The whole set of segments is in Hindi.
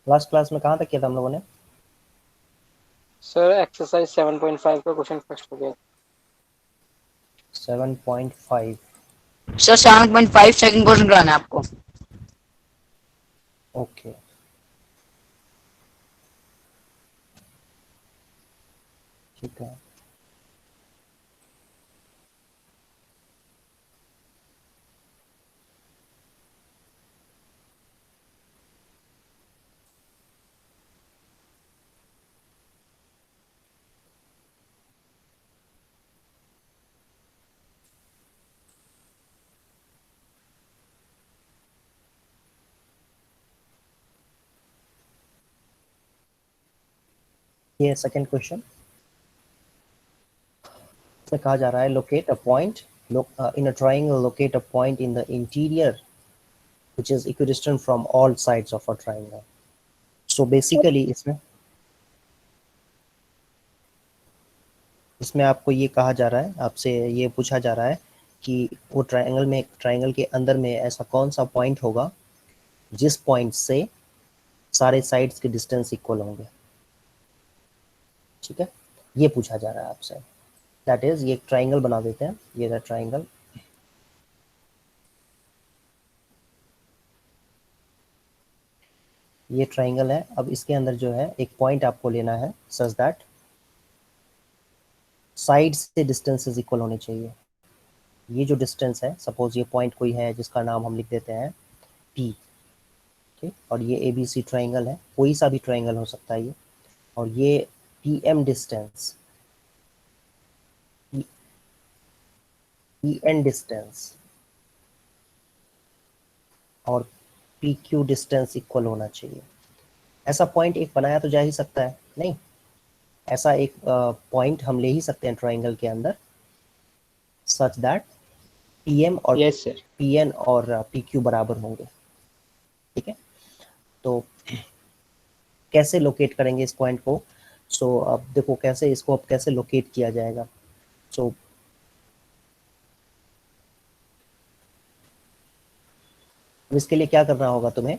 लास्ट क्लास में कहाँ तक किया था हम लोगों ने? सर एक्सरसाइज 7.5 का क्वेश्चन फर्स्ट हो गया। 7.5। सर 7.5 सेकंड क्वेश्चन कराना है आपको। ओके, ठीक है। ये सेकंड क्वेश्चन में कहा जा रहा है locate a point in a triangle, locate a point in the interior which is equidistant from all sides of a triangle. So basically इसमें आपको ये कहा जा रहा है, आपसे ये पूछा जा रहा है कि वो ट्रायंगल के अंदर में ऐसा कौन सा पॉइंट होगा जिस पॉइंट से सारे साइड्स के डिस्टेंस इक्वल होंगे। ठीक है, ये पूछा जा रहा है आपसे। दैट इज, ये एक ट्रायंगल बना देते हैं, ये रहा ट्रायंगल। ये ट्रायंगल है। अब इसके अंदर जो है एक पॉइंट आपको लेना है सच दैट साइड से डिस्टेंसेस इक्वल होने चाहिए। ये जो डिस्टेंस है, सपोज ये पॉइंट कोई है जिसका नाम हम लिख देते हैं P, ठीक, और ये ABC ट्रायंगल है, कोई सा भी ट्रायंगल हो सकता है ये, और ये PM डिस्टेंस, PN डिस्टेंस और PQ डिस्टेंस इक्वल होना चाहिए। ऐसा पॉइंट एक बनाया तो जा ही सकता है, नहीं? ऐसा एक पॉइंट हम ले ही सकते हैं ट्रायंगल के अंदर सच दैट PM और यस सर। PN और PQ बराबर होंगे। ठीक है, तो कैसे लोकेट करेंगे इस पॉइंट को? सो अब देखो कैसे इसको अब कैसे लोकेट किया जाएगा। सो इसके लिए क्या करना होगा तुम्हें,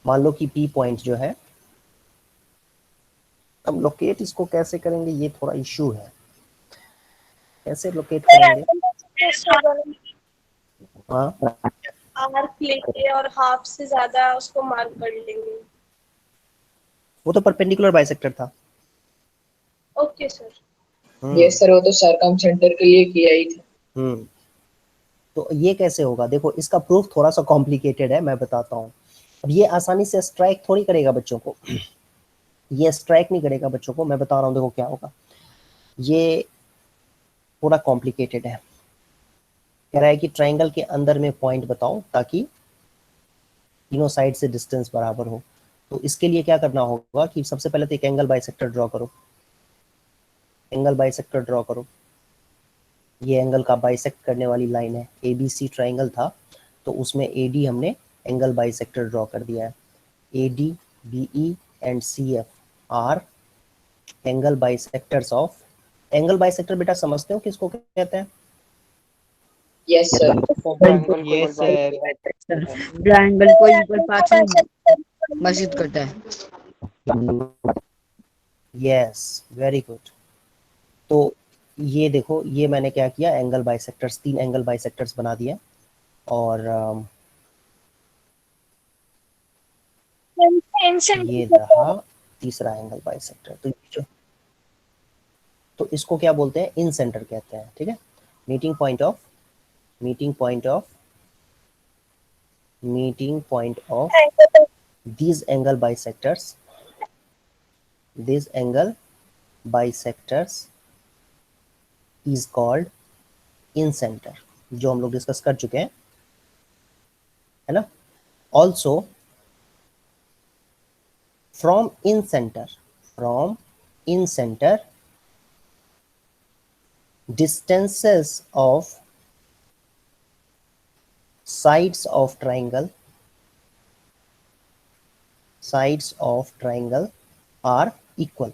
मान लो कि P पॉइंट जो है, अब लोकेट इसको कैसे करेंगे ये थोड़ा इश्यू है, कैसे लोकेट करेंगे? हाँ, आर्क लेंगे और हाफ से ज्यादा उसको मार्क कर लेंगे। वो तो परपेंडिकुलर बाइसेक्टर था। Okay sir. यस सर, वो तो सरकम सेंटर के लिए किया ही था। तो ये कैसे होगा? देखो इसका प्रूफ थोड़ा सा कॉम्प्लिकेटेड है, मैं बताता हूँ। अब ये आसानी से स्ट्राइक थोड़ी करेगा बच्चों को, ये स्ट्राइक नहीं करेगा बच्चों को, मैं बता रहा हूँ देखो क्या होगा। ये थोड़ा कॉम्प्लिकेटेड है, कह रहा है कि ट्रायंगल के अंदर में पॉइंट बताओ ताकि तीनों साइड से डिस्टेंस बराबर हो। तो इसके लिए क्या करना होगा कि सबसे पहले तो एक एंगल बाइसेक्टर ड्रॉ करो, एंगल बाइसेक्टर ड्रॉ करो। ये एंगल का बाइसेक्ट करने वाली लाइन है, ABC ट्रायंगल था तो उसमें AD हमने एंगल बाइसेक्टर ड्रॉ कर दिया है। AD, BE and CF R angle bisectors of, angle bisector बेटा समझते हो किसको कहते हैं? Yes sir. ट्रायंगल को यस सर, ट्रायंगल को इक्वल पार्ट्स में मस्जिद करता है। Yes, very good. तो ये देखो, ये मैंने क्या किया, एंगल बाइसेक्टर्स, 3 एंगल बाइसेक्टर्स बना दिए और ये रहा तीसरा एंगल बाइसेक्टर। तो इसको क्या बोलते हैं, इन सेंटर कहते हैं। ठीक है, meeting point of these angle bisectors, is called in center, जो हम लोग डिस्कस कर चुके हैं, है ना। Also from in center distances of sides of triangle are equal।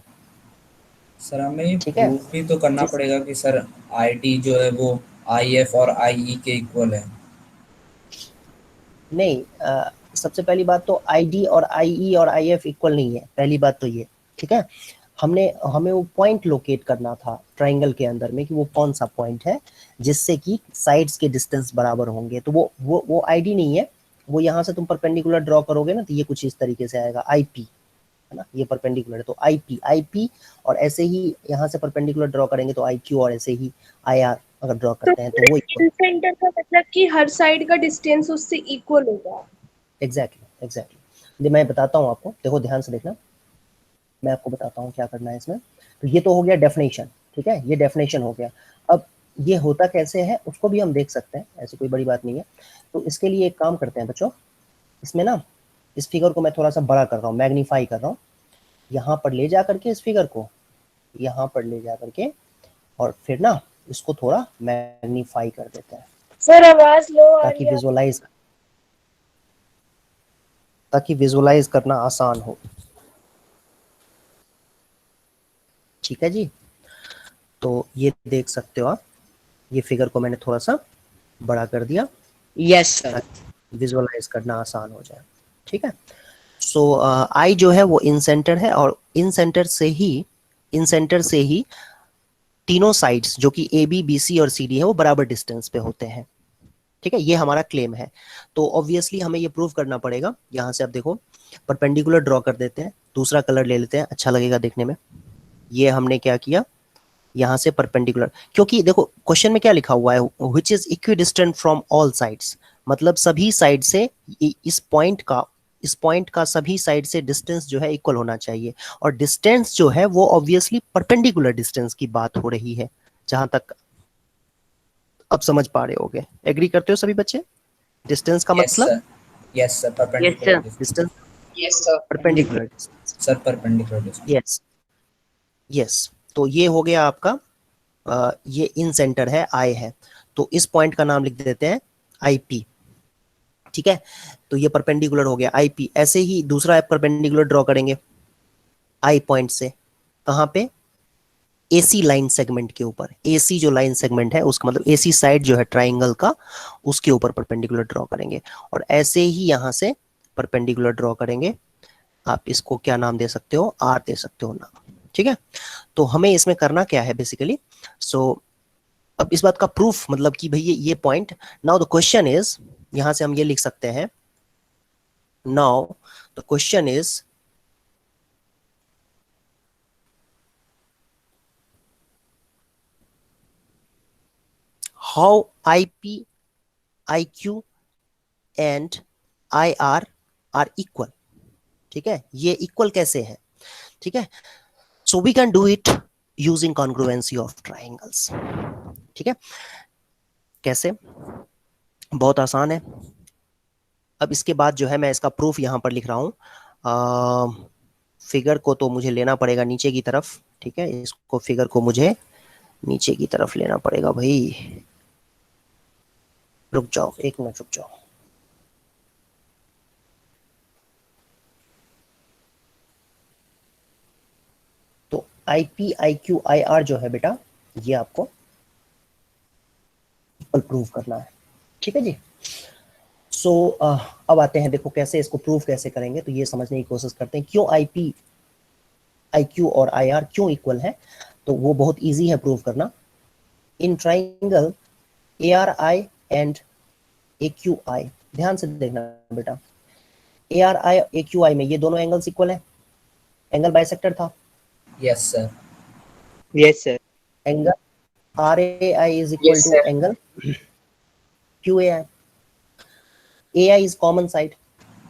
Sir हमें ये ठीक है। प्रूफ भी तो करना पड़ेगा कि सर आईडी जो है वो आईएफ और आईई के इक्वल है। नहीं, सबसे पहली बात तो आईडी और आईई और आईएफ इक्वल नहीं है, पहली बात तो ये। ठीक है, हमें वो पॉइंट लोकेट करना था ट्राइंगल के अंदर में कि वो कौन सा पॉइंट है जिससे कि साइड्स के डिस्टेंस बराबर होंगे। तो वो आईडी नहीं है, वो यहाँ से तुम परपेंडिकुलर ड्रॉ करोगे ना तो ये कुछ इस तरीके से आएगा, आईपी है ना, ये परपेंडिकुलर है तो आईपी और ऐसे ही यहाँ से परपेंडिकुलर ड्रॉ करेंगे तो आईक्यू और ऐसे ही आईआर अगर ड्रॉ करते हैं तो वो इक्वल। सेंटर का मतलब कि हर साइड का डिस्टेंस उससे इक्वल होगा। एग्जैक्टली मैं बताता हूँ आपको, देखो ध्यान से देखना, मैं आपको बताता हूँ क्या करना है इसमें। तो ये तो हो गया डेफिनेशन, ठीक है, ये डेफिनेशन हो गया। अब ये होता कैसे है उसको भी हम देख सकते हैं, ऐसी कोई बड़ी बात नहीं है। तो इसके लिए एक काम करते हैं बच्चों, इसमें ना इस फिगर को मैं थोड़ा सा बड़ा कर रहा हूँ, मैग्नीफाई कर रहा हूँ, यहाँ पर ले जा करके इस फिगर को यहाँ पर ले जा करके और फिर ना इसको थोड़ा मैग्नीफाई कर देते हैं सर आवाज लो आ ताकि रही है। विजुअलाइज करना आसान हो। ठीक है जी, तो ये देख सकते हो आप, ये फिगर को मैंने थोड़ा सा बड़ा कर दिया। Yes sir. विजुअलाइज करना आसान हो जाए। ठीक है, सो आई जो है वो इन सेंटर है और इन सेंटर से ही तीनों साइड्स जो कि ए बी बी सी और सी डी है वो बराबर डिस्टेंस पे होते हैं। ठीक है, ये हमारा क्लेम है। तो ऑब्वियसली हमें ये प्रूव करना पड़ेगा। यहाँ से आप देखो परपेंडिकुलर ड्रॉ कर देते हैं, दूसरा कलर ले लेते हैं, अच्छा लगेगा देखने में। ये हमने क्या किया, यहाँ से परपेंडिकुलर, क्योंकि देखो क्वेश्चन में क्या लिखा हुआ है, which is equidistant from all sides, मतलब सभी साइड से इस पॉइंट का सभी साइड से डिस्टेंस जो है इक्वल होना चाहिए। और डिस्टेंस जो है वो ऑब्वियसली परपेंडिकुलर डिस्टेंस की बात हो रही है, जहां तक अब समझ पा रहे होगे। एग्री करते हो सभी बच्चे? डिस्टेंस का मतलब yes sir perpendicular distance, yes sir perpendicular sir perpendicular distance. Yes. तो ये हो गया आपका ये इन सेंटर है, आई है, तो इस पॉइंट का नाम लिख देते हैं आईपी। ठीक है, तो ये परपेंडिकुलर हो गया आईपी। ऐसे ही दूसरा परपेंडिकुलर ड्रॉ करेंगे आई पॉइंट से, कहां पे, एसी लाइन सेगमेंट के ऊपर। एसी जो लाइन सेगमेंट है उसका मतलब एसी साइड जो है ट्राइंगल का, उसके ऊपर परपेंडिकुलर ड्रॉ करेंगे। और ऐसे ही यहां से परपेंडिकुलर ड्रॉ करेंगे, आप इसको क्या नाम दे सकते हो, आर दे सकते हो नाम। ठीक है, तो हमें इसमें करना क्या है बेसिकली, सो अब इस बात का प्रूफ मतलब कि भैया ये point, now the question is, यहां से हम ये लिख सकते हैं, now the question is how IP, IQ and IR are equal. ठीक है, ये इक्वल कैसे है? ठीक है, so we can do it using congruency of triangles. ठीक है, कैसे? बहुत आसान है। अब इसके बाद जो है मैं इसका प्रूफ यहां पर लिख रहा हूं। फिगर को तो मुझे लेना पड़ेगा नीचे की तरफ। ठीक है, इसको फिगर को मुझे नीचे की तरफ लेना पड़ेगा भाई। रुक जाओ, एक मिनट रुक जाओ। तो IP, IQ, IR जो है बेटा, ये आपको प्रूव करना है। ठीक है जी, सो अब आते हैं, देखो कैसे इसको प्रूफ कैसे करेंगे, तो ये समझने की कोशिश करते हैं क्यों IP, IQ और IR क्यों इक्वल है। तो वो बहुत इजी है प्रूव करना। In triangle ARI and AQI, ध्यान से देखना बेटा, ARI AQI में ये दोनों एंगल्स इक्वल है, एंगल बाइसेक्टर था। Yes sir. Yes sir. Angle RAI is equal Yes, to sir. Angle QAI। AI is common side,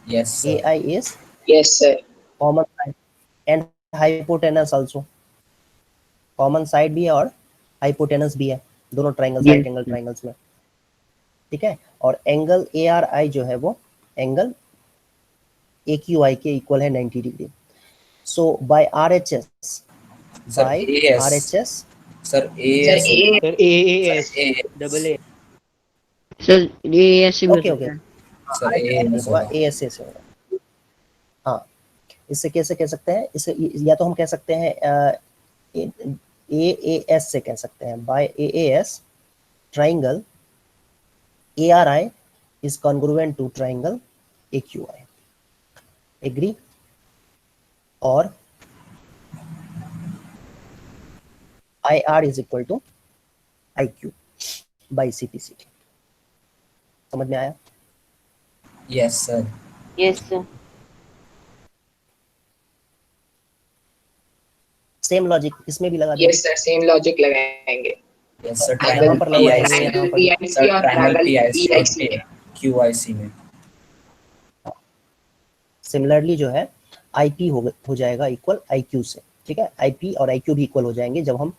yes sir. AI is Yes, sir. common side and hypotenuse also, common side भी है और hypotenuse भी है, दोनों ट्राइंगल्स, राइट एंगल ट्राइंगल्स में। ठीक है, और एंगल ARI जो है वो एंगल AQI के इक्वल है 90 degree. So by RHS, sir AS RHS sir Sir, AS A. Sir AAS AS double A. Sir ये ऐसे भी हो ओके सकता है। सर AS होगा। ASA से होगा। हाँ, इससे कैसे कह सकते हैं, इसे या तो हम कह सकते हैं AAS से कह सकते हैं, by AAS triangle ARI is congruent to triangle AQI. Agree? और IR is equal to IQ by CPCT. समझ में आया? Yes sir. Yes sir. Same logic इसमें भी लगा देंगे। यस सर, सेम लॉजिक लगाएंगे। यस सर, यहाँ ट्रायंगल पर लगवाएंगे, PIC यहाँ पर PIC सर, और ट्रायंगल ट्रायंगल PIC और EIC में। QIC में। सिमिलरली जो है IP हो जाएगा इक्वल IQ से, ठीक है। IP और IQ भी इक्वल हो जाएंगे जब हम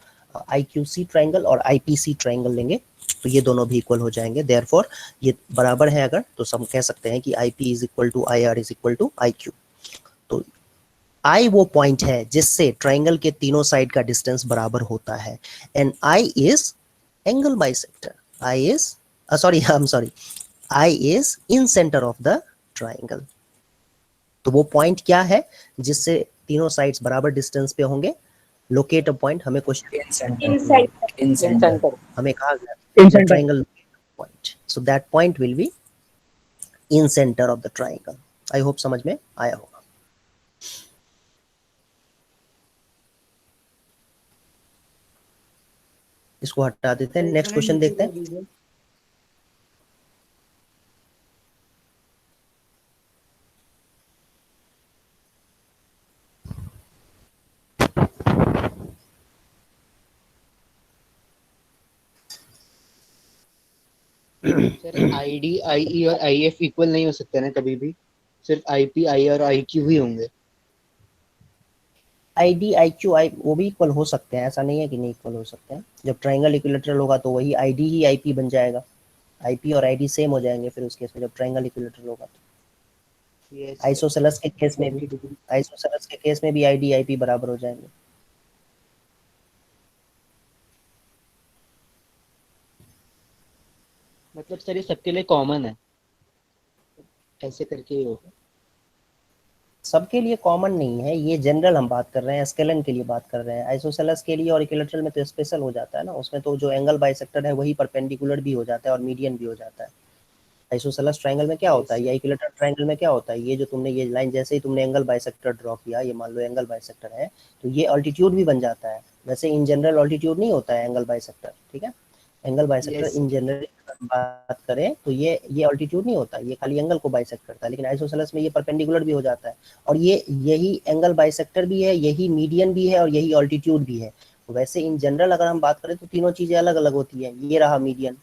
IQC ट्रायंगल और IPC ट्रायंगल लेंगे, तो ये दोनों भी इक्वल हो जाएंगे। देयरफॉर ये बराबर है अगर, तो हम कह सकते हैं कि IP is equal to IR is equal to IQ। तो I वो पॉइंट है जिससे ट्रायंगल के तीनों साइड का डिस्टेंस बराबर होता है, and I is angle bisector. I is I is in centre of the triangle. तो वो पॉइंट क्या है जिससे तीनों साइड्स बराबर डिस्टेंस पे होंगे? Locate a point. हमें क्वेश्चन इन सेंटर हमें कहा गया In center. Triangle point, so that point will be in centre of the triangle. I hope समझ में आया होगा। इसको हटा देते हैं, नेक्स्ट क्वेश्चन देखते हैं। सर ID IE और IF इक्वल नहीं हो सकते ना कभी भी, सिर्फ IP I और IQ ही होंगे। ID IQ I वो भी इक्वल हो सकते हैं, ऐसा नहीं है कि नहीं इक्वल हो सकते हैं। जब ट्रायंगल इक्विलेटरल होगा तो वही ID ही IP बन जाएगा, IP और ID सेम हो जाएंगे फिर उस केस में, जब ट्रायंगल इक्विलेटरल होगा तो। Yes, आइसोसेलेस के केस में भी ID IP बराबर हो जाएंगे। मतलब सर ये सबके लिए कॉमन है, ऐसे करके ही होगा। सबके लिए कॉमन नहीं है, ये जनरल हम बात कर रहे हैं, स्केलन के लिए बात कर रहे हैं। आइसोसेलेस के लिए और इक्विलेटरल में तो स्पेशल हो जाता है ना, उसमें तो जो एंगल बाइसेक्टर है वही परपेंडिकुलर भी हो जाता है और मीडियन भी हो जाता है। आइसोसेलेस ट्रायंगल में क्या होता है, या इक्विलेटरल ट्रायंगल में क्या होता है, ये जो तुमने ये लाइन जैसे ही तुमने एंगल बाइसेक्टर ड्रॉ किया, ये मान लो एंगल बाइसेक्टर है, तो ये ऑल्टीट्यूड भी बन जाता है। वैसे इन जनरल ऑल्टीट्यूड नहीं होता है एंगल बाइसेक्टर, ठीक है। एंगल बाइसेक्टर इन जनरल बात करें तो ये ऑल्टीट्यूड नहीं होता, ये खाली एंगल को बाइसेक्ट करता है। लेकिन आइसोसेलेस में ये परपेंडिकुलर भी हो जाता है, और ये यही एंगल बाइसेक्टर भी है, यही मीडियन भी है और यही ऑल्टीट्यूड भी है। वैसे इन जनरल अगर हम बात करें तो तीनों चीजें अलग अलग होती है। ये रहा मीडियन,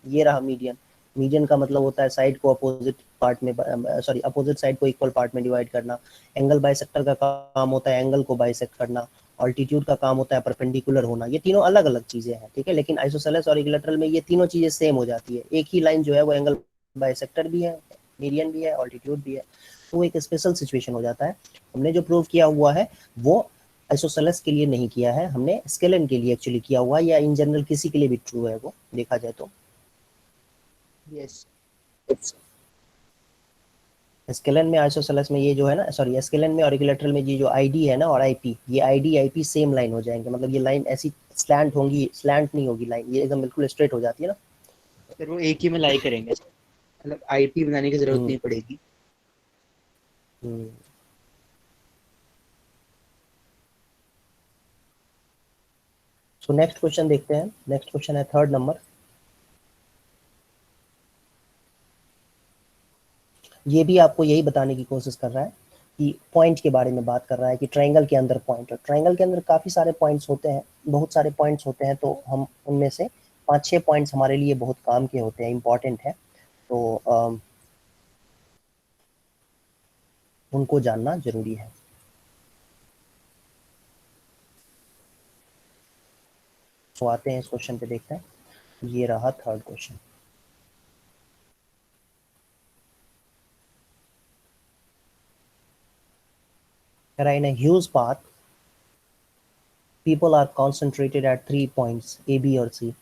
ये रहा मीडियन। मीडियन का मतलब होता है साइड को अपोजिट पार्ट में, अपोजिट साइड को इक्वल पार्ट में डिवाइड करना। एंगल बाइसेक्टर का काम होता है एंगल को बाइसेक्ट करना। ऑल्टीट्यूड का काम होता है परपेंडिकुलर होना। ये तीनों अलग अलग चीजें हैं, ठीक है। लेकिन आइसोसेलेस और इक्विलेटरल में ये तीनों चीजें सेम हो जाती है। एक ही लाइन जो है वो एंगल बाइसेक्टर भी है, मीडियन भी है, ऑल्टीट्यूड भी है, तो एक स्पेशल सिचुएशन हो जाता है। हमने जो प्रूव किया हुआ है वो आइसोसेलेस के लिए नहीं किया है, हमने स्केलन के लिए एक्चुअली किया हुआ है, या इन जनरल किसी के लिए भी ट्रू है वो, देखा जाए तो। यस स्केलन में आइसोसेलेस में ये जो है ना, स्केलन में और इक्विलेटरल में ये जो आईडी है ना और आईपी, ये आईडी आईपी सेम लाइन हो जाएंगे। मतलब ये लाइन ऐसी स्लैंट होंगी, स्लैंट नहीं होगी लाइन, ये एकदम बिल्कुल स्ट्रेट हो जाती है ना। फिर वो एक ही में लाई करेंगे, मतलब IP बनाने की जरूरत नहीं पड़ेगी। सो नेक्स्ट क्वेश्चन देखते हैं। नेक्स्ट क्वेश्चन है 3rd नंबर। ये भी आपको यही बताने की कोशिश कर रहा है कि पॉइंट के बारे में बात कर रहा है कि ट्रायंगल के अंदर पॉइंट, और ट्रायंगल के अंदर काफ़ी सारे पॉइंट्स होते हैं, बहुत सारे पॉइंट्स होते हैं। तो हम उनमें से 5-6 पॉइंट्स हमारे लिए बहुत काम के होते हैं, इंपॉर्टेंट है, तो उनको जानना जरूरी है। तो आते हैं इस क्वेश्चन पे, देखते हैं। ये रहा 3rd question. In a huge path, people are concentrated at 3 points A, B or C.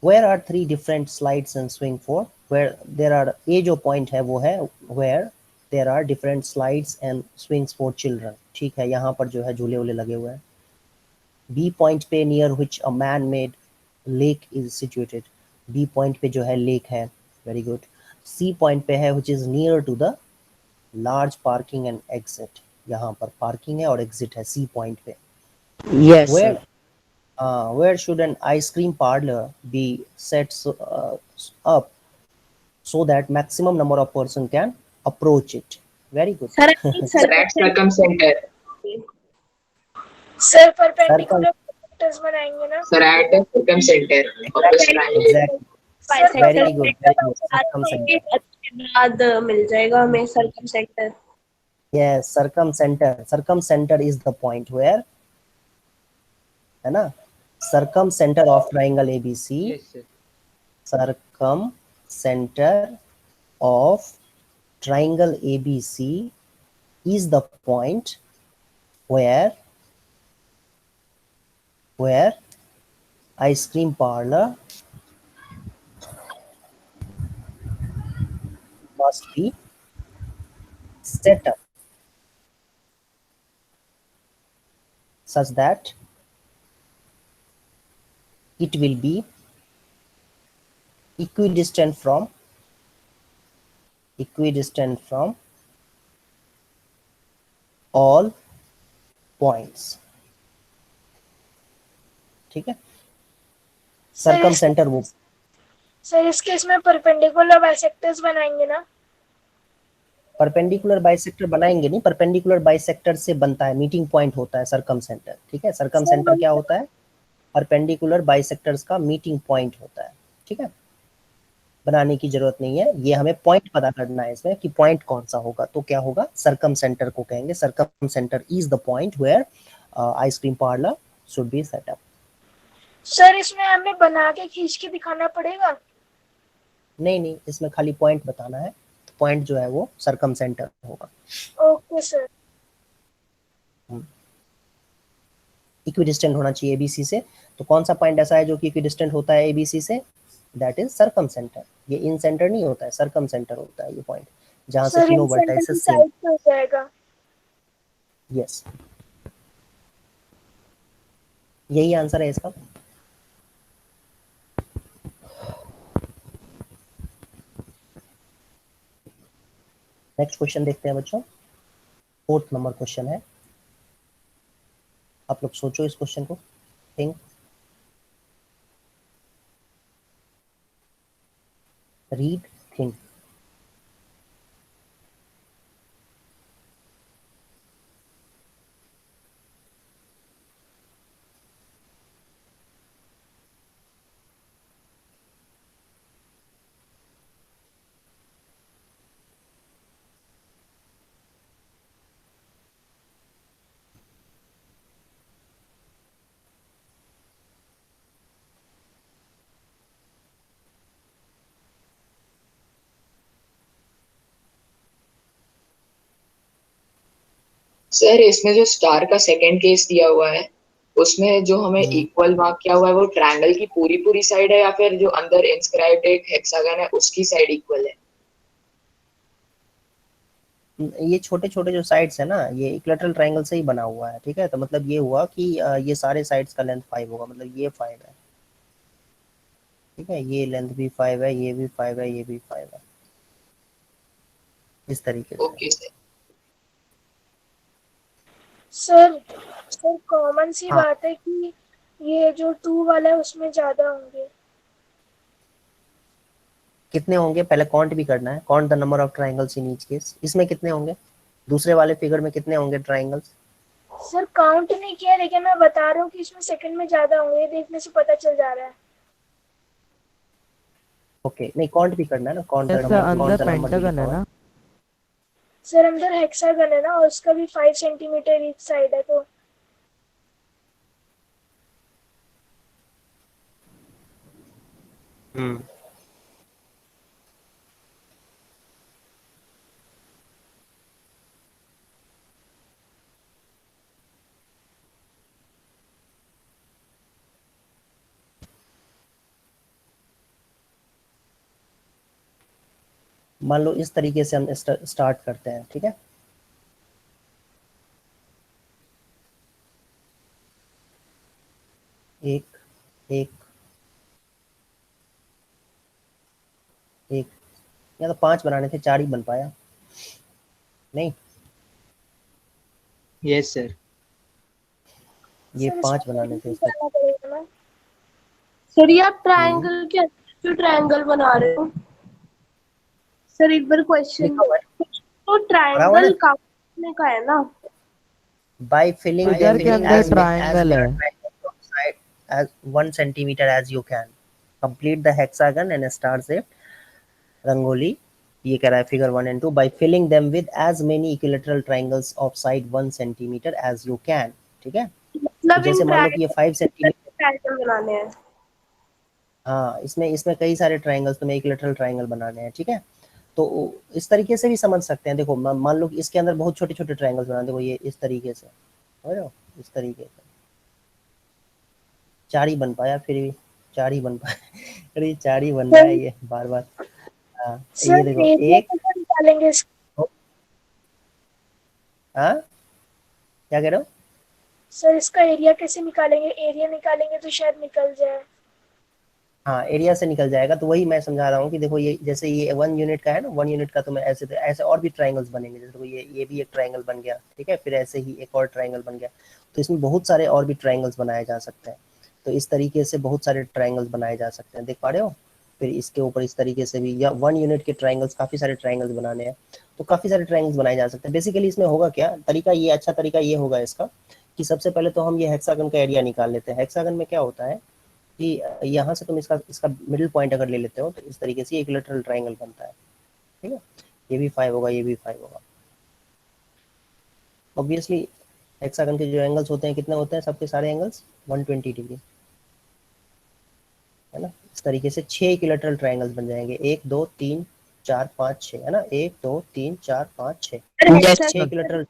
Where are 3 different slides and swing for? Where there are, A जो point है वो है where there are different slides and swings for children. ठीक है, यहाँ पर जो है झूले वूले लगे हुए हैं। B point पे near which a man-made lake is situated. B point पे जो है lake है, very good. C point पे है which is near to the large parking and exit. यहाँ पर parking है और exit है C point पे. Yes, sir. Where should an ice cream parlor be set up so that maximum number of person can approach it? Very good. Sir Sir, at Circum Center. Sir perpendicular sectors बनाएंगे ना Sir, at the Circum Center of the triangle. Exactly. Sir Very good. Very good. Circum center. उसके बाद मिल जाएगा हमें circum sector. Yes, circum center. Circum center is the point where, है ना? Circum center of triangle ABC. Yes, sir. Circum center of triangle ABC is the point where ice cream parlor must be set up such that it will be equidistant from all points. ठीक है, सर्कम सेंटर वो. सर इस केस में परपेंडिकुलर बाइसेक्टर्स बनाएंगे ना. परपेंडिकुलर बाइसेक्टर बनाएंगे नहीं, परपेंडिकुलर बाइसेक्टर से बनता है, मीटिंग पॉइंट होता है सर्कम सेंटर. ठीक है, सर्कम सेंटर क्या होता है? परपेंडिकुलर बाइसेक्टर्स का मीटिंग पॉइंट होता है. ठीक है, बनाने की जरूरत नहीं है, ये हमें पॉइंट पता करना है इसमें कि पॉइंट कौन सा होगा. तो क्या होगा? सर्कम सेंटर को कहेंगे. Circumcentre is the point where ice cream parlour should be set up. Sir इसमें हमें बना के खींच के दिखाना पड़ेगा. नहीं, इसमें खाली पॉइंट बताना है. पॉइंट जो है वो सर्कम सेंटर होगा. Okay sir. इक्विडिस्टेंट होना चाहिए एबीसी से. तो कौन सा पॉइंट ऐसा है जो कि इक्विडिस्टेंट होता है एबीसी से? That is circum centre. ये इन सेंटर नहीं होता है, सर्कम सेंटर होता है ये पॉइंट, जहां से तीनों वर्टाइसेस सेम. हो जाएगा. यस, यही आंसर है इसका. नेक्स्ट क्वेश्चन देखते हैं बच्चों. 4th नंबर क्वेश्चन है. आप लोग सोचो इस क्वेश्चन को. Think, read, think. सर इसमें जो स्टार का सेकंड केस दिया हुआ है उसमें जो हमें इक्वल मार्क किया हुआ है वो ट्रायंगल की पूरी साइड है या फिर जो अंदर इंस्क्राइब्ड एक हेक्सागन है उसकी साइड इक्वल है? ये छोटे छोटे जो साइड्स है ना, ये इक्विलैटरल ट्रायंगल से ही बना हुआ है. ठीक है, तो मतलब ये हुआ कि ये सारे साइड्स का लेंथ 5 होगा. मतलब ये 5 है. ठीक है, ये लेंथ भी 5 है, ये भी 5 है, ये भी 5 है. इस तरीके से. Okay sir. सर कॉमन सी हाँ. बात है कि ये जो 2 वाला है उसमें ज्यादा होंगे. कितने होंगे पहले काउंट भी करना है. Count the number of triangles in each case. इसमें कितने होंगे? दूसरे वाले फिगर में कितने होंगे ट्रायंगल्स? सर काउंट नहीं किया लेकिन मैं बता रहा हूँ कि इसमें सेकंड में ज्यादा होंगे. ये देखने से पता चल जा रहा है. ओके, नहीं काउंट भी करना है ना. काउंट द सर नंबर, अंदर पेंटागन है ना. सर अंदर हेक्सागन है ना और उसका भी 5 सेंटीमीटर ईच साइड है. तो मान लो इस तरीके से हम स्टार्ट करते हैं. ठीक है, एक एक एक, या तो 5 बनाने थे, 4 ही बन पाया नहीं, Yes, sir. ये सर 5 इसको बनाने थे इसमें। करना पड़ेगा ना। सर ये आप हम्म, ट्रायंगल के जो ट्रायंगल बना रहे हो, सर एक बार क्वेश्चन लिखा हुआ है, तो पढ़ा हुआ है ट्रायंगल ना, काटने का है ना। by filling them फिगर के with अंदर as ट्रायंगल many है। triangles of side as 1 centimeter as you can, complete the hexagon and star shaped rangoli, ये कह रहा है figure 1 and 2, by filling them with as many equilateral triangles of side 1 centimeter as you can। ठीक है, तो मतलब इन जैसे मान लो कि ये 5 सेंटीमीटर, ट्रायंगल बनाने हैं। हाँ इसमें इसमें कई सारे ट्रायंगल्स, तुम्हें इक्विलेटरल ट्रायंगल बनाने हैं। ठीक है, तो इस तरीके से भी समझ सकते हैं। देखो मान लो कि इसके अंदर बहुत छोटे छोटे ट्रायंगल्स बनाने, देखो ये इस तरीके से, समझ रहे हो, इस तरीके से 4 ही बन पाया, फिर भी 4 ही बन पाया अरे 4 ही बन रहा है ये बार बार। हाँ ये सर देखो एरिया एक, कैसे निकालेंगे हाँ क्या कह रहे हो, सर इसका एरिया कैसे निकालेंगे? एरिया निकालेंगे तो शायद निकल जाए। हाँ एरिया से निकल जाएगा। तो वही मैं समझा रहा हूँ कि देखो ये जैसे ये 1 यूनिट का है ना, 1 यूनिट का, तो मैं ऐसे ऐसे और भी ट्रायंगल्स बनेंगे। जैसे देखो ये भी एक ट्रायंगल बन गया, ठीक है, फिर ऐसे ही एक और ट्रायंगल बन गया। तो इसमें बहुत सारे और भी ट्रायंगल्स बनाए जा सकते हैं। तो इस तरीके से बहुत सारे ट्रायंगल्स बनाए जा सकते हैं, देख पा रहे हो। फिर इसके ऊपर इस तरीके से भी, या 1 यूनिट के ट्रायंगल्स, काफ़ी सारे ट्रायंगल्स बनाने हैं तो काफ़ी सारे ट्रायंगल्स बनाए जा सकते हैं। बेसिकली इसमें होगा क्या तरीका, ये अच्छा तरीका ये होगा इसका कि सबसे पहले तो हम ये हेक्सागन का एरिया निकाल लेते हैं। हेक्सागन में क्या होता है कि यहाँ से तुम इसका इसका मिडिल पॉइंट अगर ले लेते हो तो इस तरीके से इक्विलेटरल ट्रायंगल बनता है। ठीक है, ये भी 5 होगा, ये भी 5 होगा। ऑब्वियसली हेक्सागन के जो एंगल्स होते हैं कितने होते हैं, सबके सारे एंगल्स 120 डिग्री, है ना। इस तरीके से 6 इक्विलेटरल ट्रायंगल्स बन जाएंगे, 1 2 3 4 5 6, है ना, 1 2 3 4 5 6, Yes, 6 इक्विलेटरल।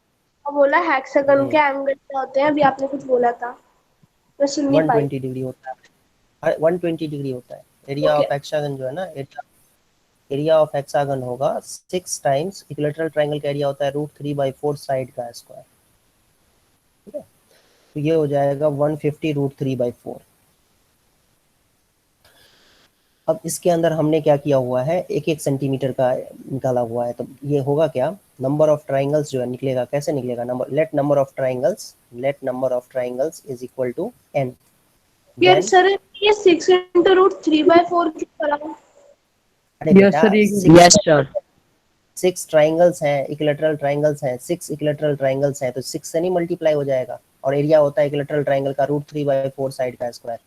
बोला हेक्सागन के एंगल क्या होते हैं? अभी आपने कुछ बोला था, मैं सुन नहीं पाई। 120 डिग्री होता है, 120 डिग्री होता है। एरिया ओके ऑफ हेक्सागन जो है ना, एरिया ऑफ हेक्सागन होगा 6 टाइम्स इक्विलेटरल ट्रायंगल का एरिया होता है √3/4 साइड का स्क्वायर। ठीक है, तो ये हो जाएगा 150 √3/4। अब इसके अंदर हमने क्या किया हुआ है, 1 सेंटीमीटर का निकाला हुआ है। तो ये होगा क्या, नंबर ऑफ ट्रायंगल्स जो है निकलेगा, कैसे निकलेगा, let number of triangles is equal to n। यार देन सर ये 6 × √3/4 क्यों करा? अरे यस बेटा सर, ये 6 यस सर। 6 ट्रायंगल्स हैं, इक्विलेटरल ट्रायंगल्स हैं, 6 इक्विलेटरल ट्रायंगल्स हैं, तो 6 से नहीं मल्टीप्लाई हो जाएगा। और एरिया होता है इक्विलेटरल ट्रायंगल का √3/4 साइड का स्क्वायर।